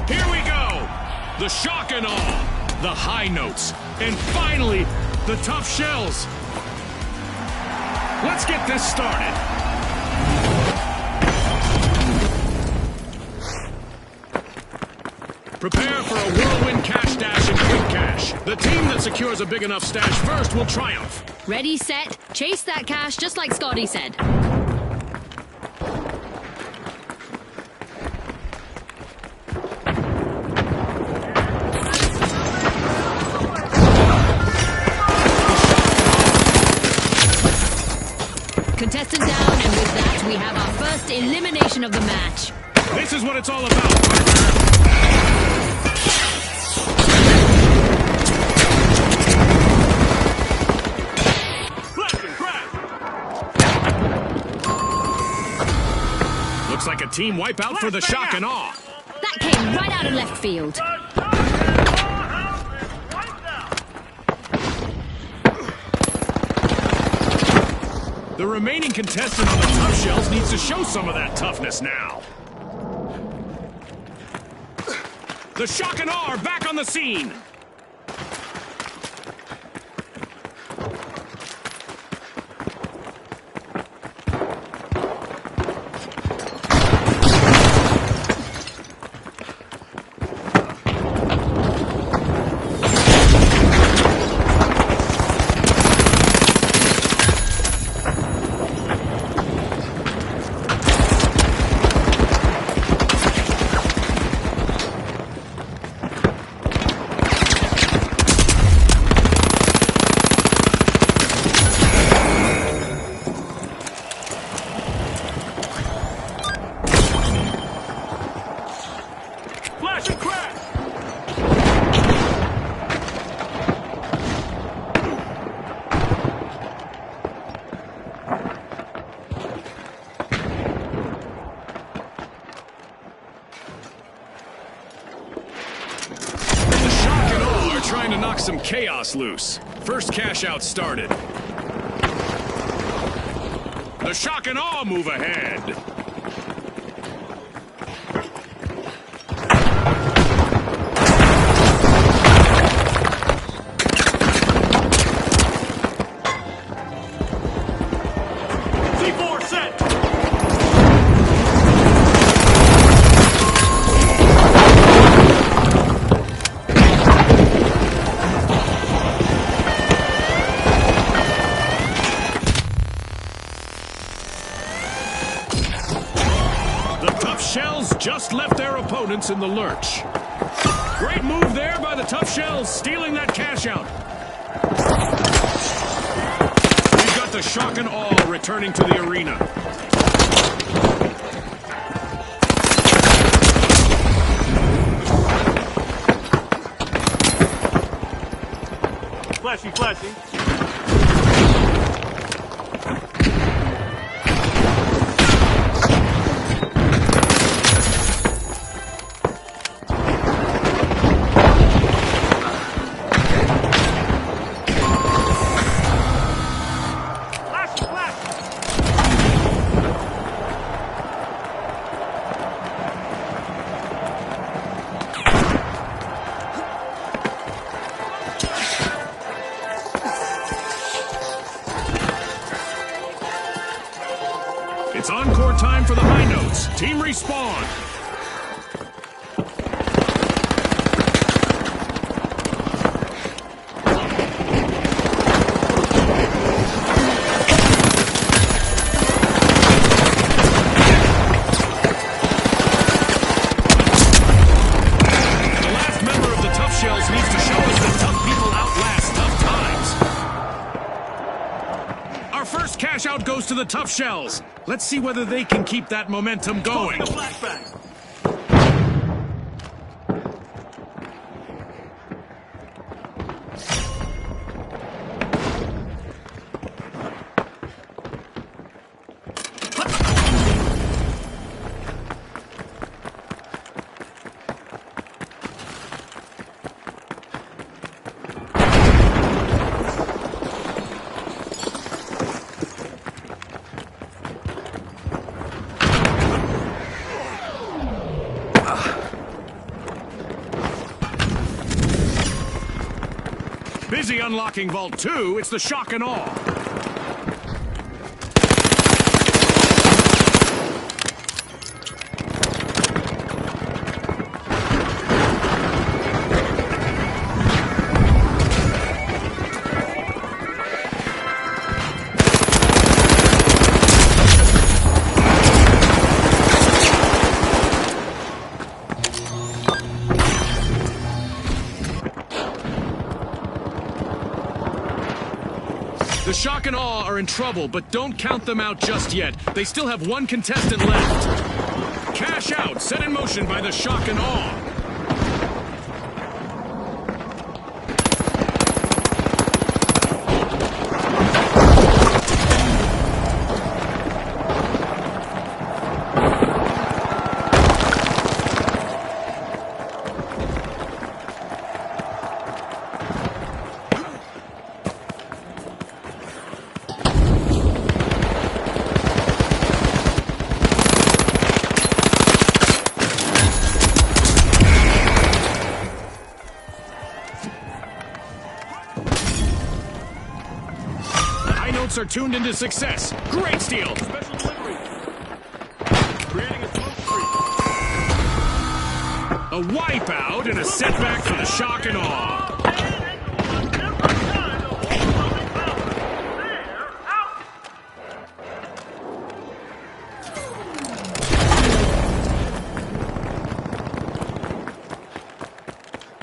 S1: Here we go! The shock and awe, the high notes, and finally, the tough shells. Let's get this started. Prepare for a whirlwind cash dash and quick cash. The team that secures a big enough stash first will triumph.
S4: Ready, set, chase that cash just like Scotty said. Contestant down, and with that, we have our first elimination of the match.
S1: This is what it's all about, partner. Looks like a team wipeout for the shock and awe.
S4: That came right out of left field.
S1: The remaining contestant on the tough shells needs to show some of that toughness now. The shock and awe are back on the scene. Trying to knock some chaos loose. First cash out started. The shock and awe move ahead. C4 set. just left their opponents in the lurch. Great move there by the Tough Shells, stealing that cash out. We've got the Shock and Awe returning to the arena.
S3: Flashy, flashy.
S1: It's encore time for the high notes. Team respawn. The last member of the Tough Shells needs to show us that tough people outlast tough times. Our first cash out goes to the Tough Shells. Let's see whether they can keep that momentum going.
S3: The flashbang.
S1: Busy unlocking Vault 2, it's the Shock and Awe. The Shock and Awe are in trouble, but don't count them out just yet. They still have one contestant left. Cash out, set in motion by the Shock and Awe. Are tuned into success. Great steal.
S3: Special delivery. Creating a smoke screen.
S1: A wipeout and a setback for the Shock and Awe.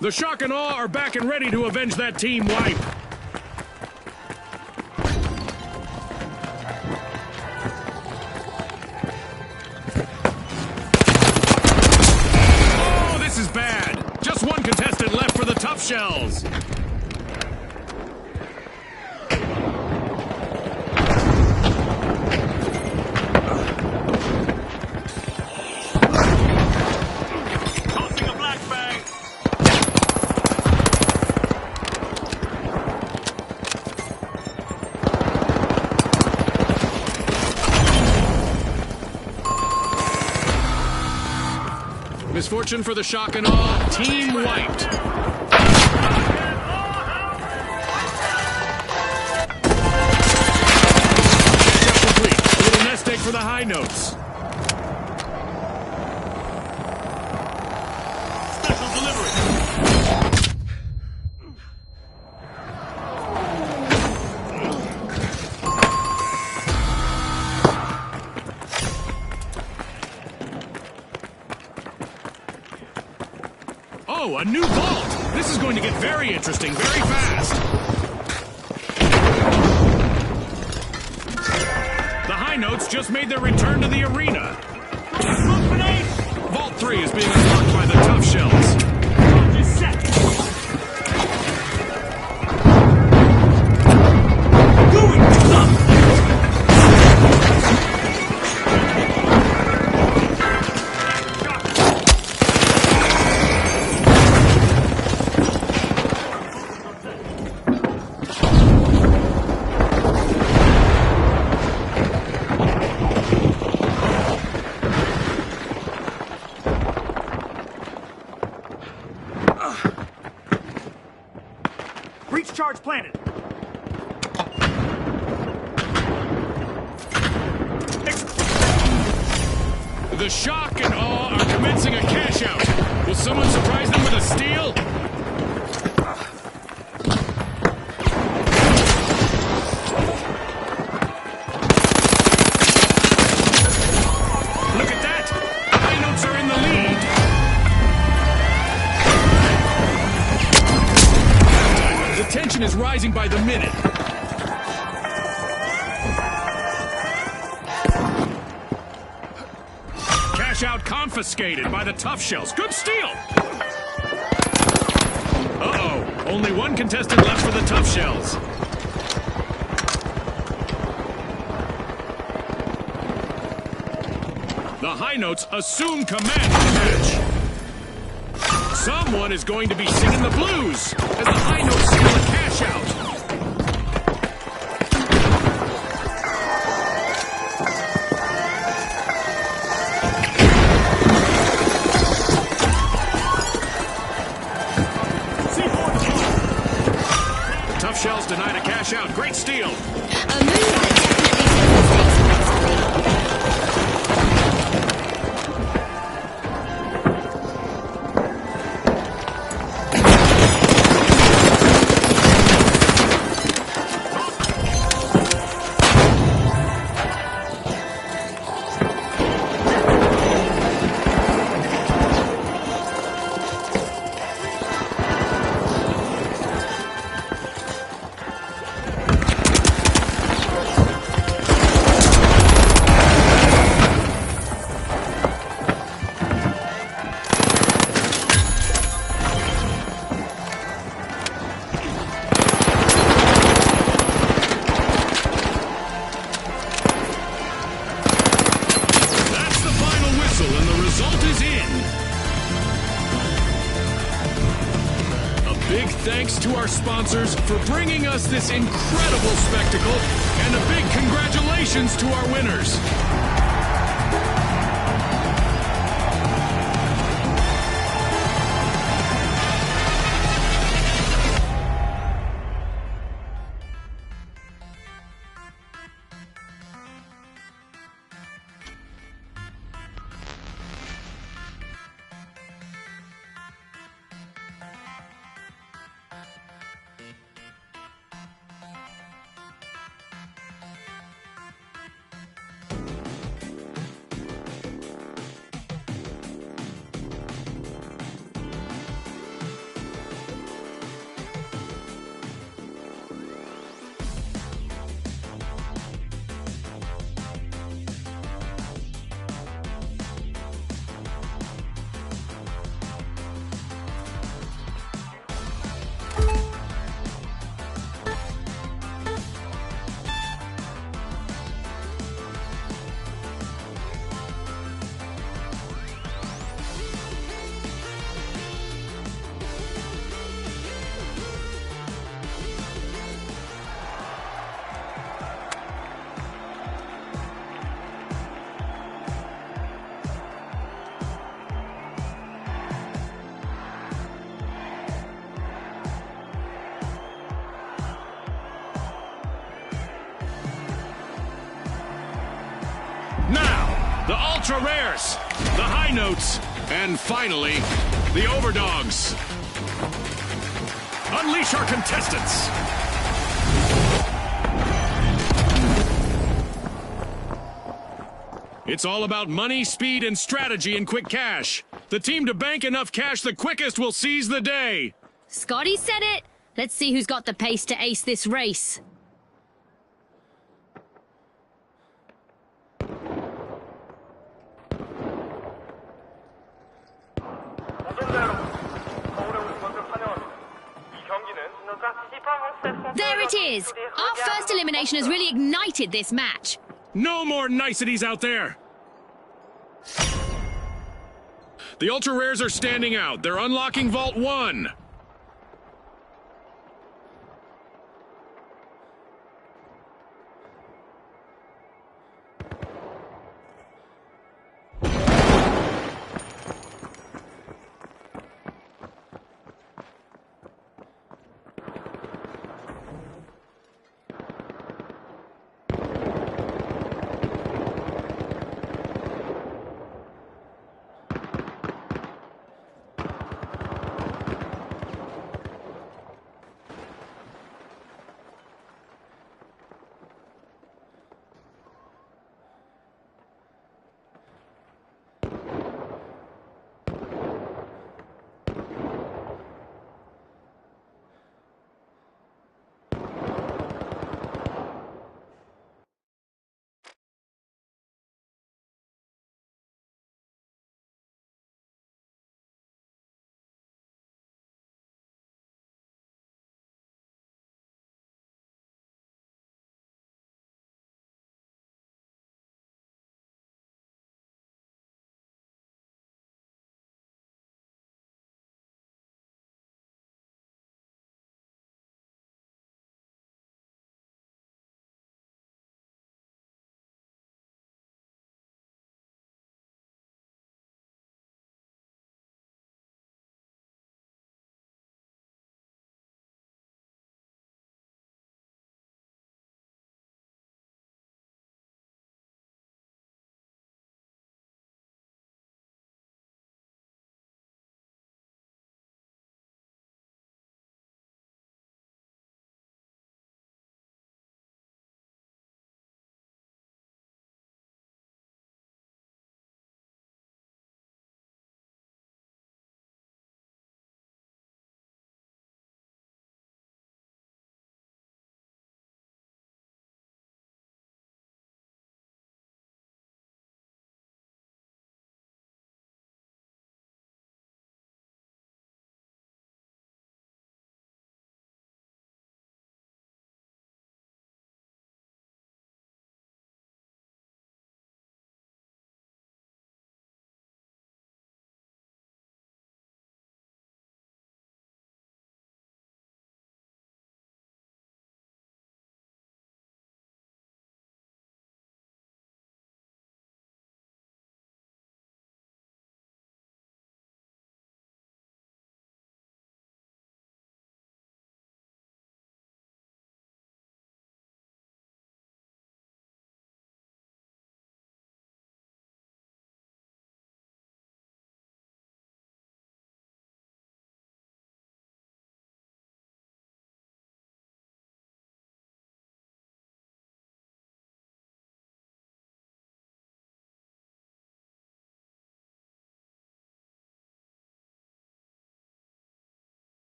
S1: The Shock and Awe are back and ready to avenge that team wipe. Shells.
S3: Tossing a flashbang.
S1: Misfortune for the Shock and Awe. Team wiped. For the high notes.
S3: Special delivery.
S1: Oh, a new vault! This is going to get very interesting very fast. The High Notes just made their return to the arena.
S3: Smoke grenade!
S1: Vault 3 is being unlocked by the Tough Shells.
S3: Launch is set! Doing something! Breach charge planted.
S1: The shock and awe are commencing a cash out. Will someone surprise them with a steal? Look at that! The High Notes are in the lead. The tension is rising by the minute. Cash out confiscated by the Tough Shells. Good steal! Uh-oh. Only one contestant left for the Tough Shells. The High Notes assume command of the match. Someone is going to be singing the blues as the High Notes steal a cash out. The Tough Shells denied a cash out. Great steal.
S4: A move that definitely takes mistakes gracefully. That's the final whistle, and the result is in. A big thanks to our sponsors for bringing us this incredible spectacle, and a big congratulations to our winners. Now, the Ultra Rares, the High Notes, and finally, the Overdogs. Unleash our contestants! It's all about money, speed, and strategy in Quick Cash.
S1: The team to bank enough cash the quickest will seize the day.
S5: Scotty said it. Let's see who's got the pace to ace this race. There it is! Our first elimination has really ignited this match.
S1: No more niceties out there. The ultra rares are standing out. They're unlocking Vault 1.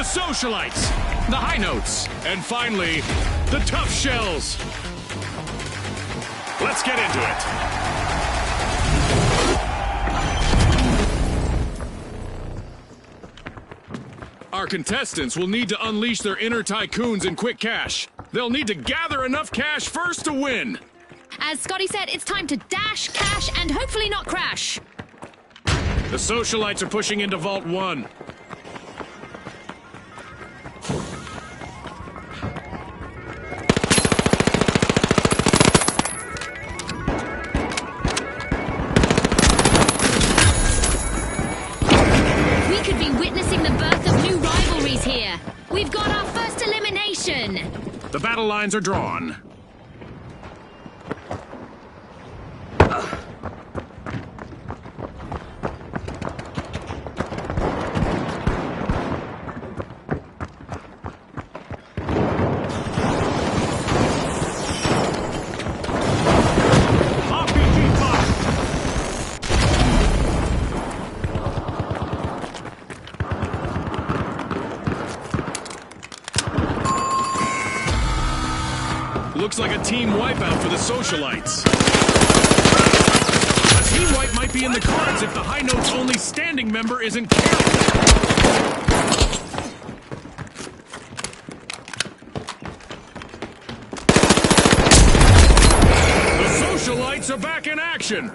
S1: Socialites, the High Notes, and finally, the Tough Shells. Let's get into it. Our contestants will need to unleash their inner tycoons in quick cash. They'll need to gather enough cash first to win.
S5: As Scotty said, it's time to dash, cash, and hopefully not crash.
S1: The Socialites are pushing into Vault 1.
S5: We could be witnessing the birth of new rivalries here. We've got our first elimination.
S1: The battle lines are drawn. Looks like a team wipeout for the Socialites. A team wipe might be in the cards if the High Note's only standing member isn't careful. The Socialites are back in action.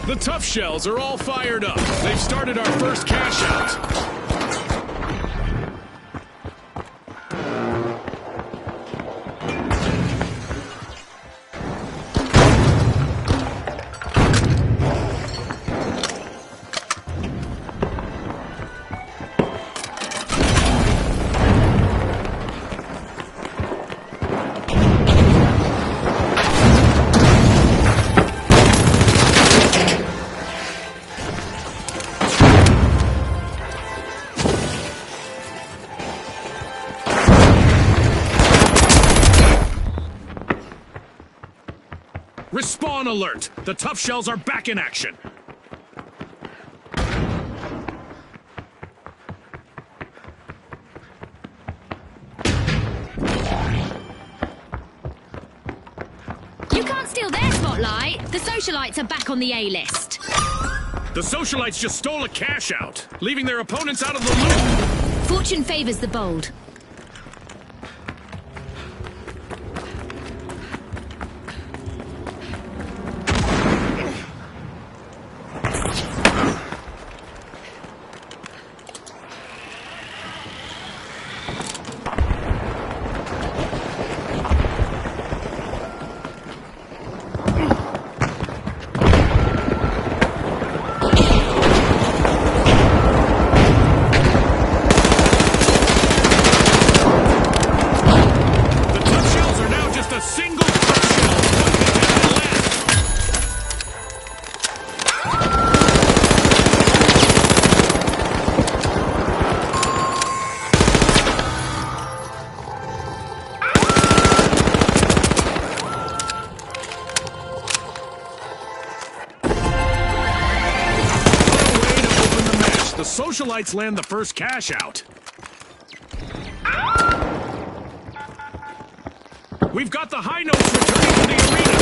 S1: The Tough Shells are all fired up. They've started our first cash out. Respawn alert! The Tough Shells are back in action.
S5: You can't steal their spotlight. The Socialites are back on the A-list.
S1: The Socialites just stole a cash out, leaving their opponents out of the loop.
S5: Fortune favors the bold.
S1: The Socialites land the first cash out. We've got the High Notes returning to the arena.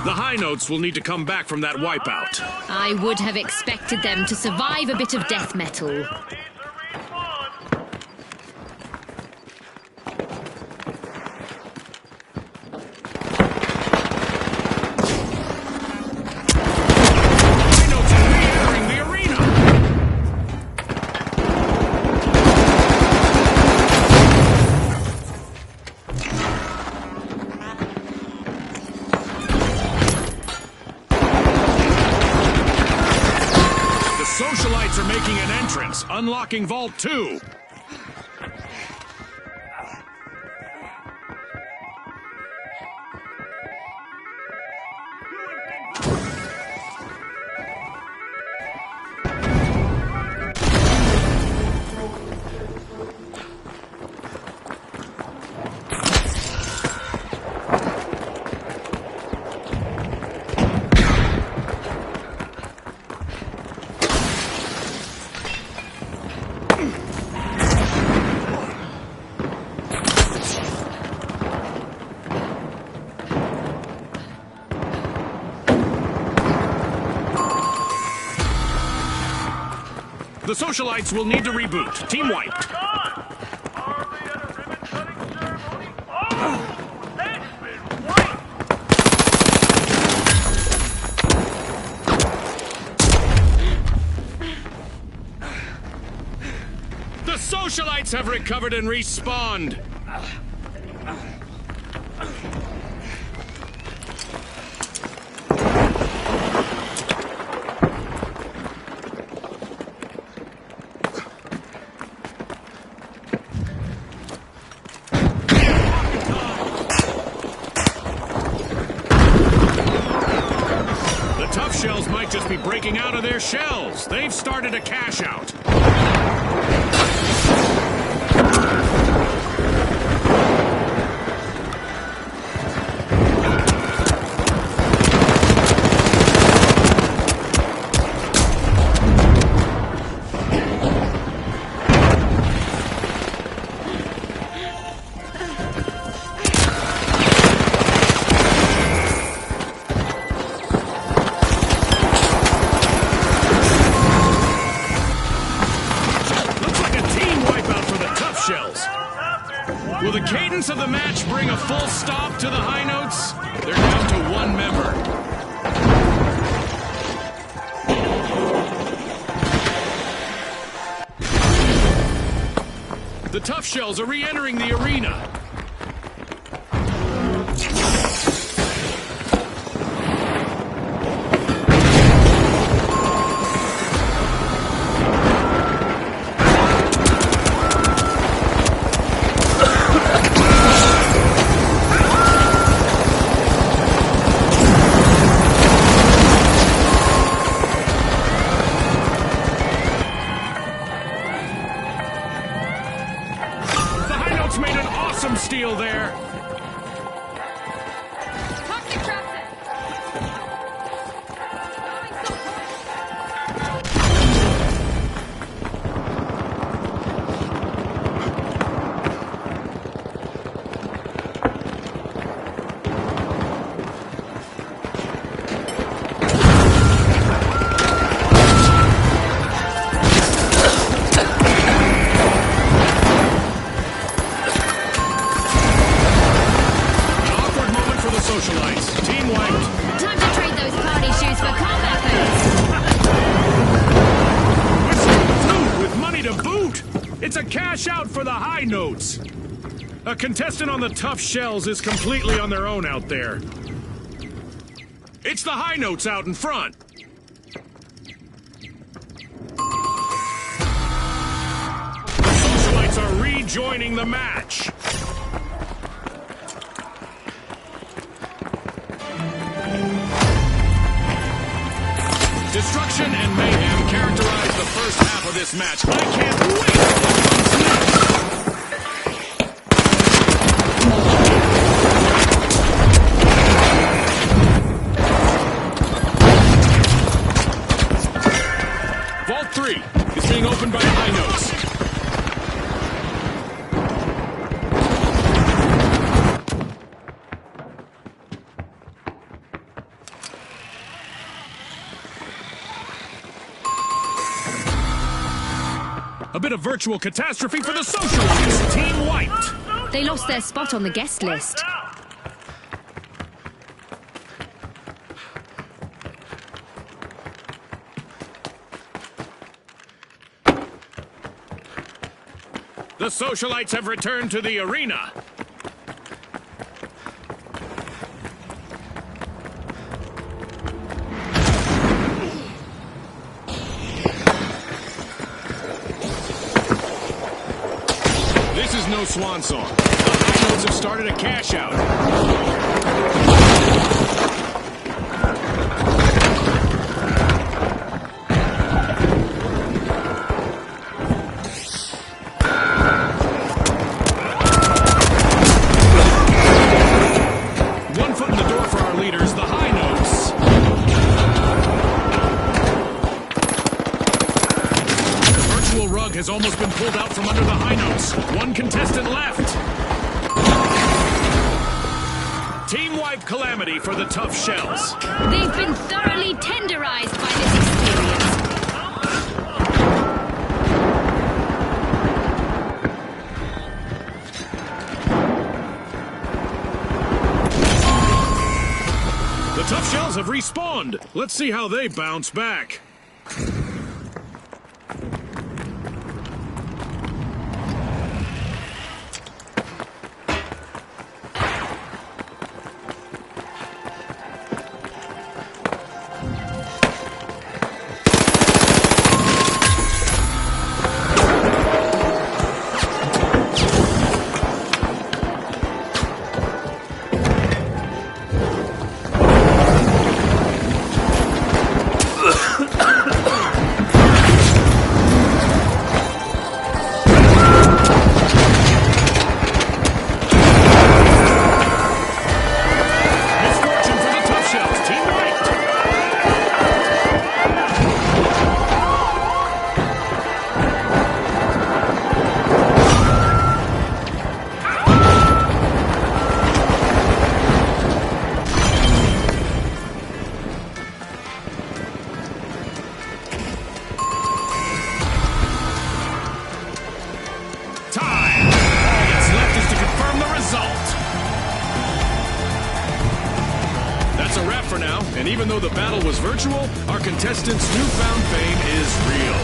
S1: The High Notes will need to come back from that wipeout.
S5: I would have expected them to survive a bit of death metal.
S1: Socialites are making an entrance, unlocking Vault 2. The Socialites will need to reboot. Team wiped.
S3: Are we at a ribbon-cutting ceremony? Oh, they've been wiped!
S1: The Socialites have recovered and respawned. Shells might just be breaking out of their shells. They've started a cash out. Will the cadence of the match bring a full stop to the high notes? They're down to one member. The Tough Shells are re-entering the arena. Made an awesome steal there.
S5: Toxic traffic.
S1: Socialites. Team wiped.
S5: Time to trade those party shoes for combat boots.
S1: With money to boot. It's a cash out for the high notes. A contestant on the Tough Shells is completely on their own out there. It's the high notes out in front. The Socialites are rejoining the match. Destruction and mayhem characterize the first half of this match. I can't wait for what comes next. Vault 3 is being opened by high notes. A bit of virtual catastrophe for the Socialites. Team wiped.
S5: They lost their spot on the guest list.
S1: The Socialites have returned to the arena. is no swan song. The high notes have started a cash out. One foot in the door for our leaders, the high notes. The virtual rug has almost been pulled out from under the high notes. One contestant left. Team wipe calamity for the tough shells.
S5: They've been thoroughly tenderized by this experience.
S1: The tough shells have respawned. Let's see how they bounce back. Misfortune for the tough shells. Team wiped. Time. All that's left is to confirm the result. That's a wrap for now, and even though the battle was virtual, our contestants' newfound fame is real.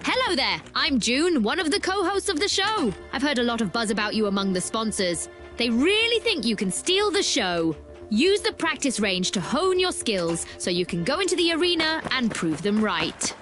S5: Hello there, I'm June, one of the co-hosts of the show. I've heard a lot of buzz about you among the sponsors. They really think you can steal the show. Use the practice range to hone your skills so you can go into the arena and prove them right.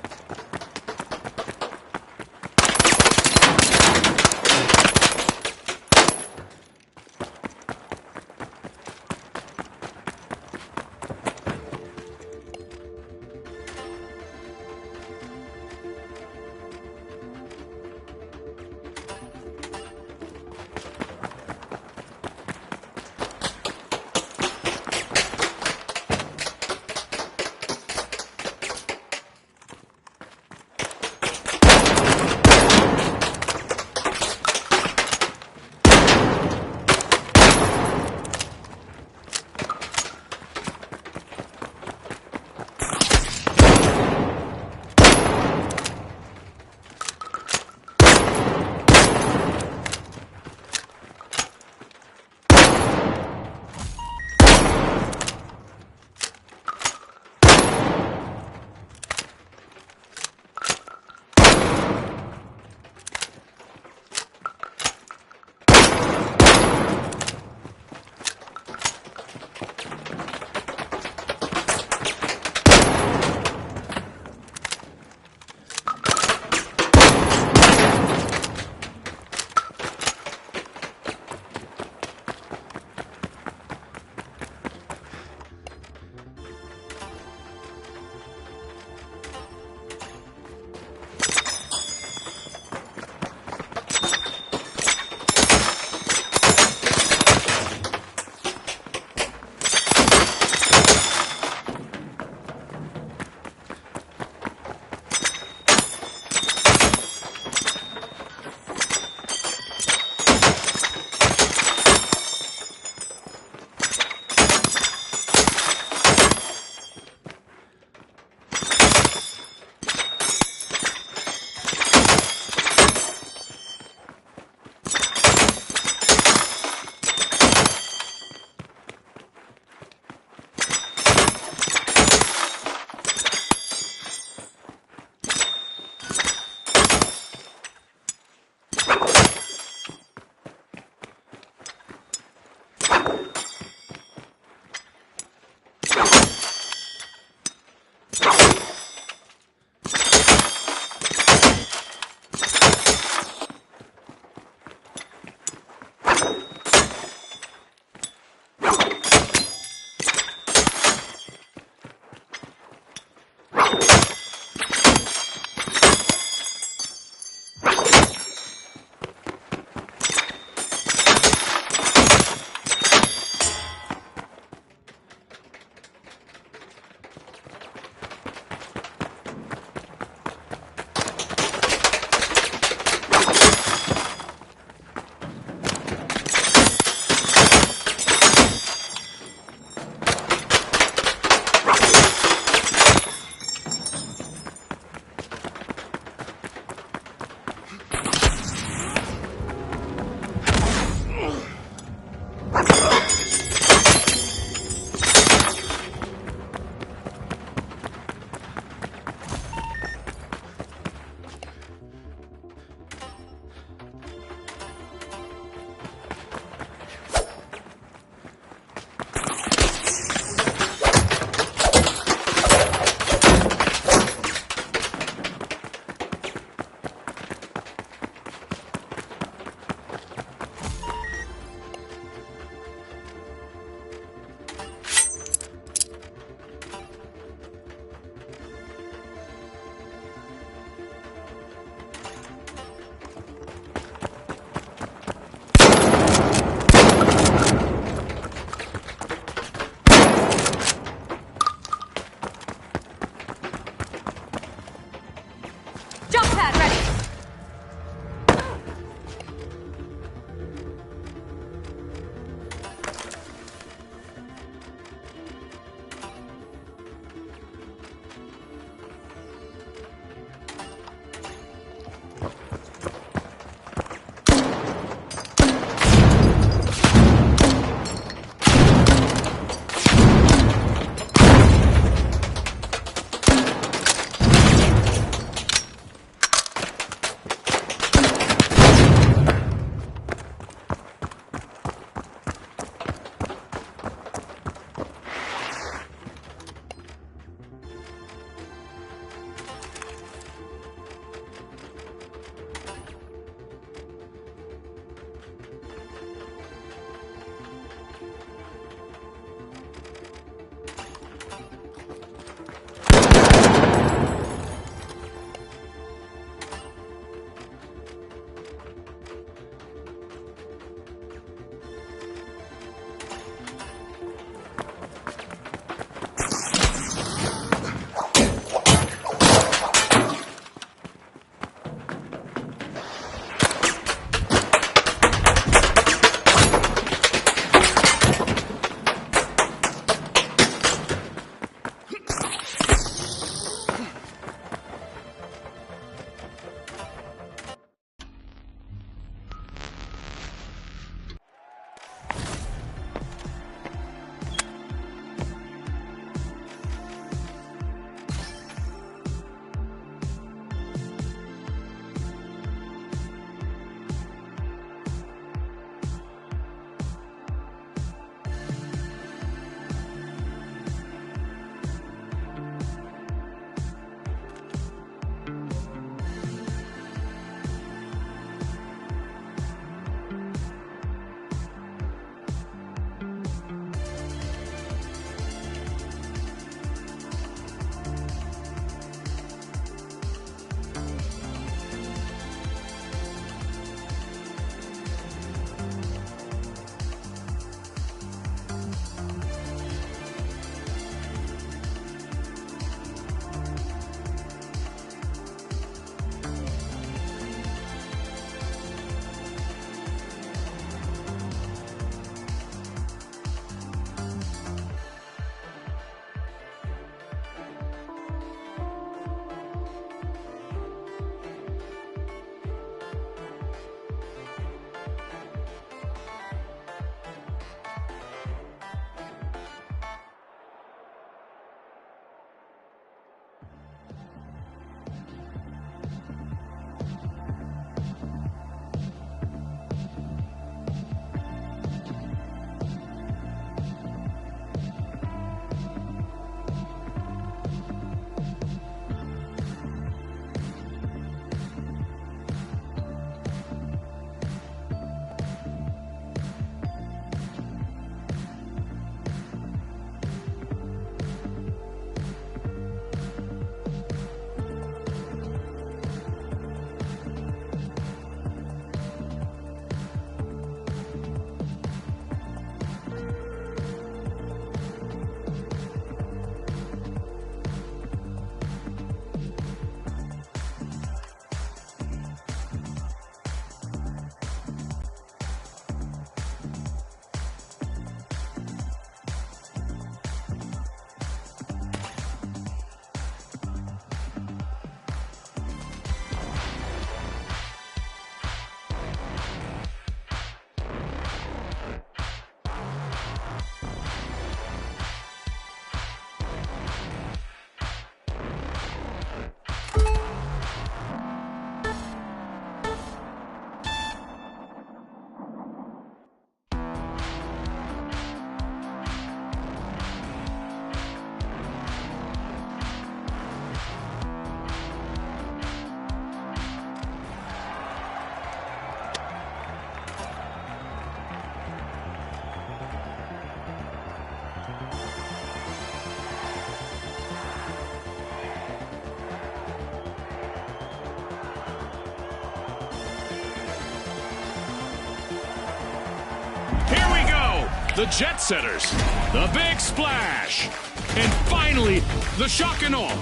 S1: the Jet Setters, the Big Splash, and finally, the Shock and Awe.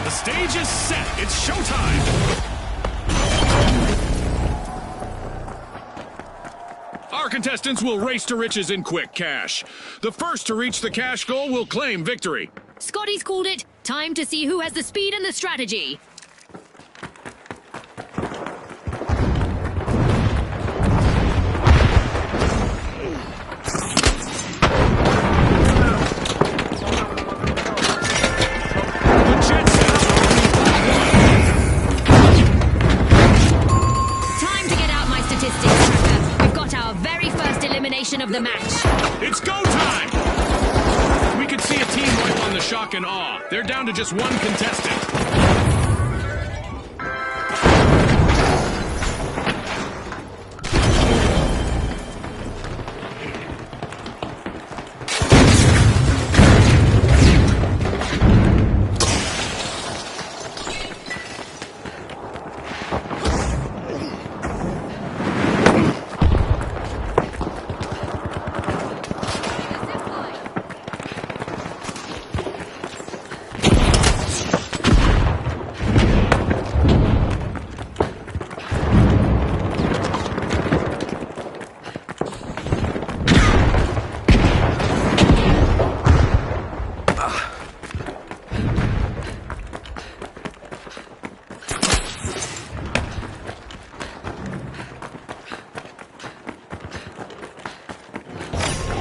S1: The stage is set. It's showtime. Our contestants will race to riches in quick cash. The first to reach the cash goal will claim victory.
S5: Scotty's called it. Time to see who has the speed and the strategy. Of the match.
S1: It's go time! We could see a team wipe on the Shock and Awe. They're down to just one contestant.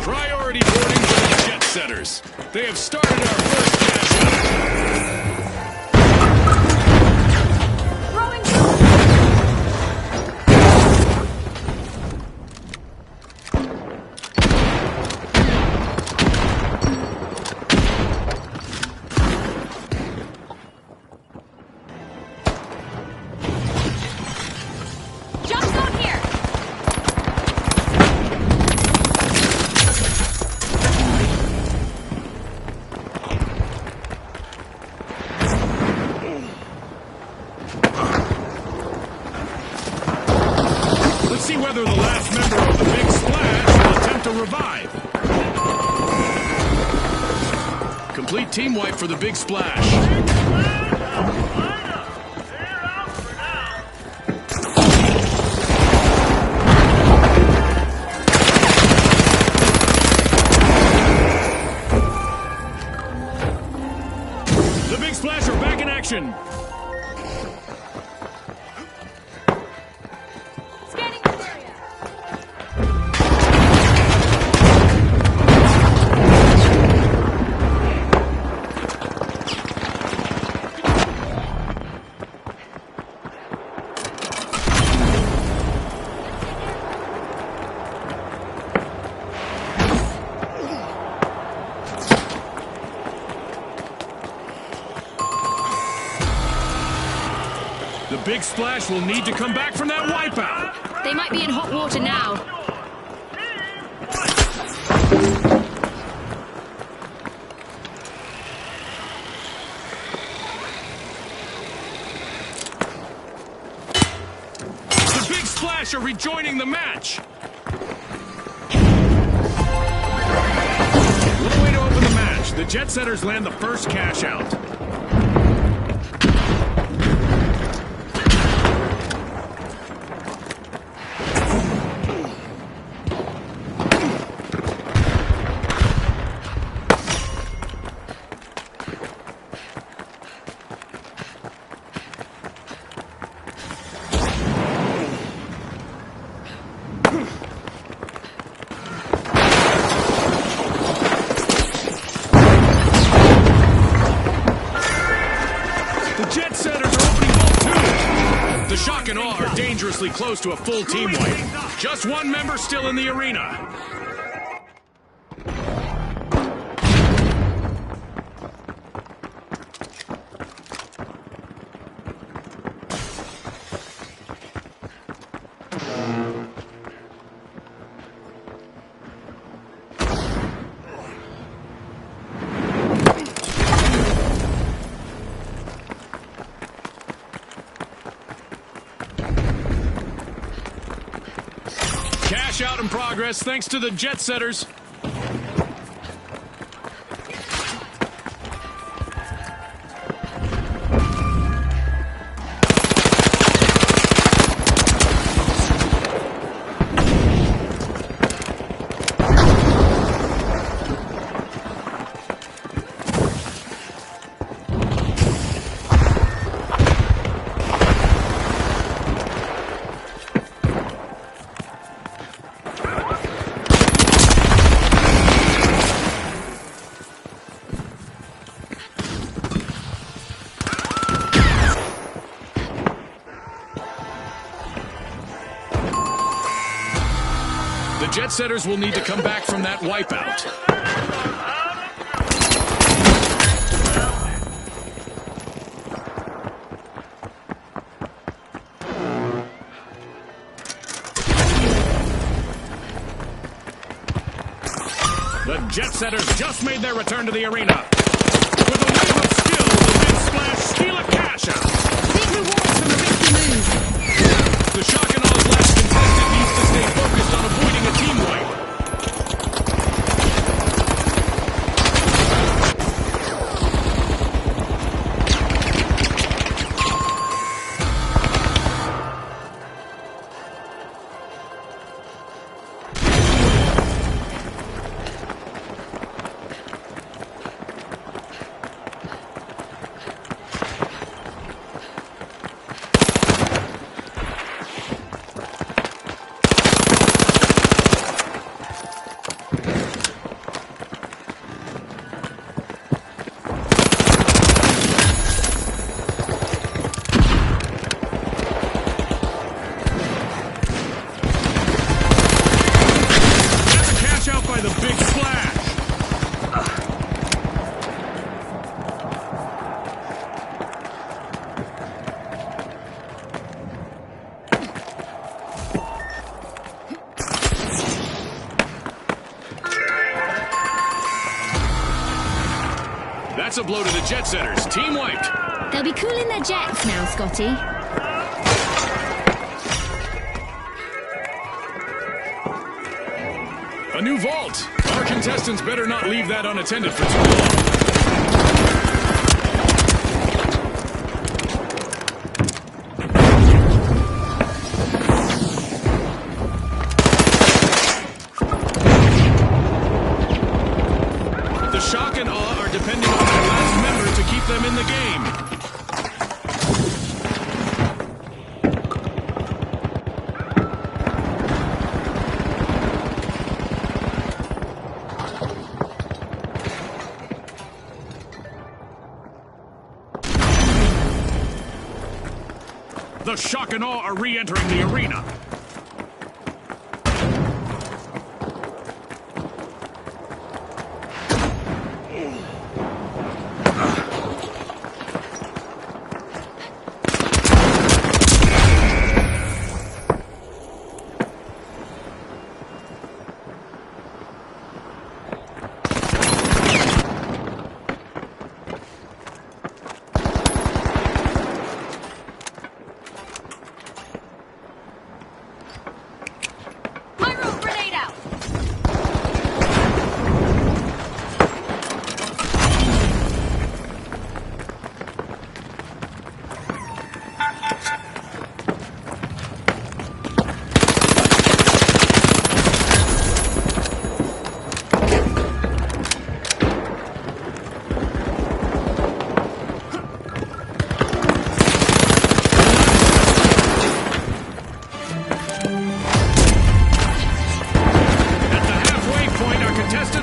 S1: Priority boarding for the Jet Setters. They have started our first cash out. See whether the last member of the Big Splash will attempt to revive. Complete team wipe for the Big Splash. The Big Splash are back in action. The Big Splash will need to come back from that wipeout.
S5: They might be in hot water now.
S1: The Big Splash are rejoining the match. What a way to open the match. The Jet Setters land the first cash out. The Shock and Awe are dangerously close to a full team wipe. Just one member still in the arena. cash out in progress thanks to the jet setters. The jet setters will need to come back from that wipeout. The jet setters just made their return to the arena. With a wave of skill, the big splash steal a cash out.
S5: Big rewards from a risky move.
S1: The shock and awe's last contestant needs to stay focused on avoiding a team wipe. By the big splash. That's a blow to the jet setters. Team wiped.
S5: They'll be cooling their jets now, Scotty.
S1: A new vault. Our contestants better not leave that unattended for too long. The shock and awe are depending on their last member to keep them in the game. The shock and awe are re-entering the arena.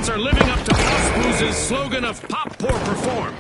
S1: Are living up to Boss Blues' slogan of Pop, Pour, Perform.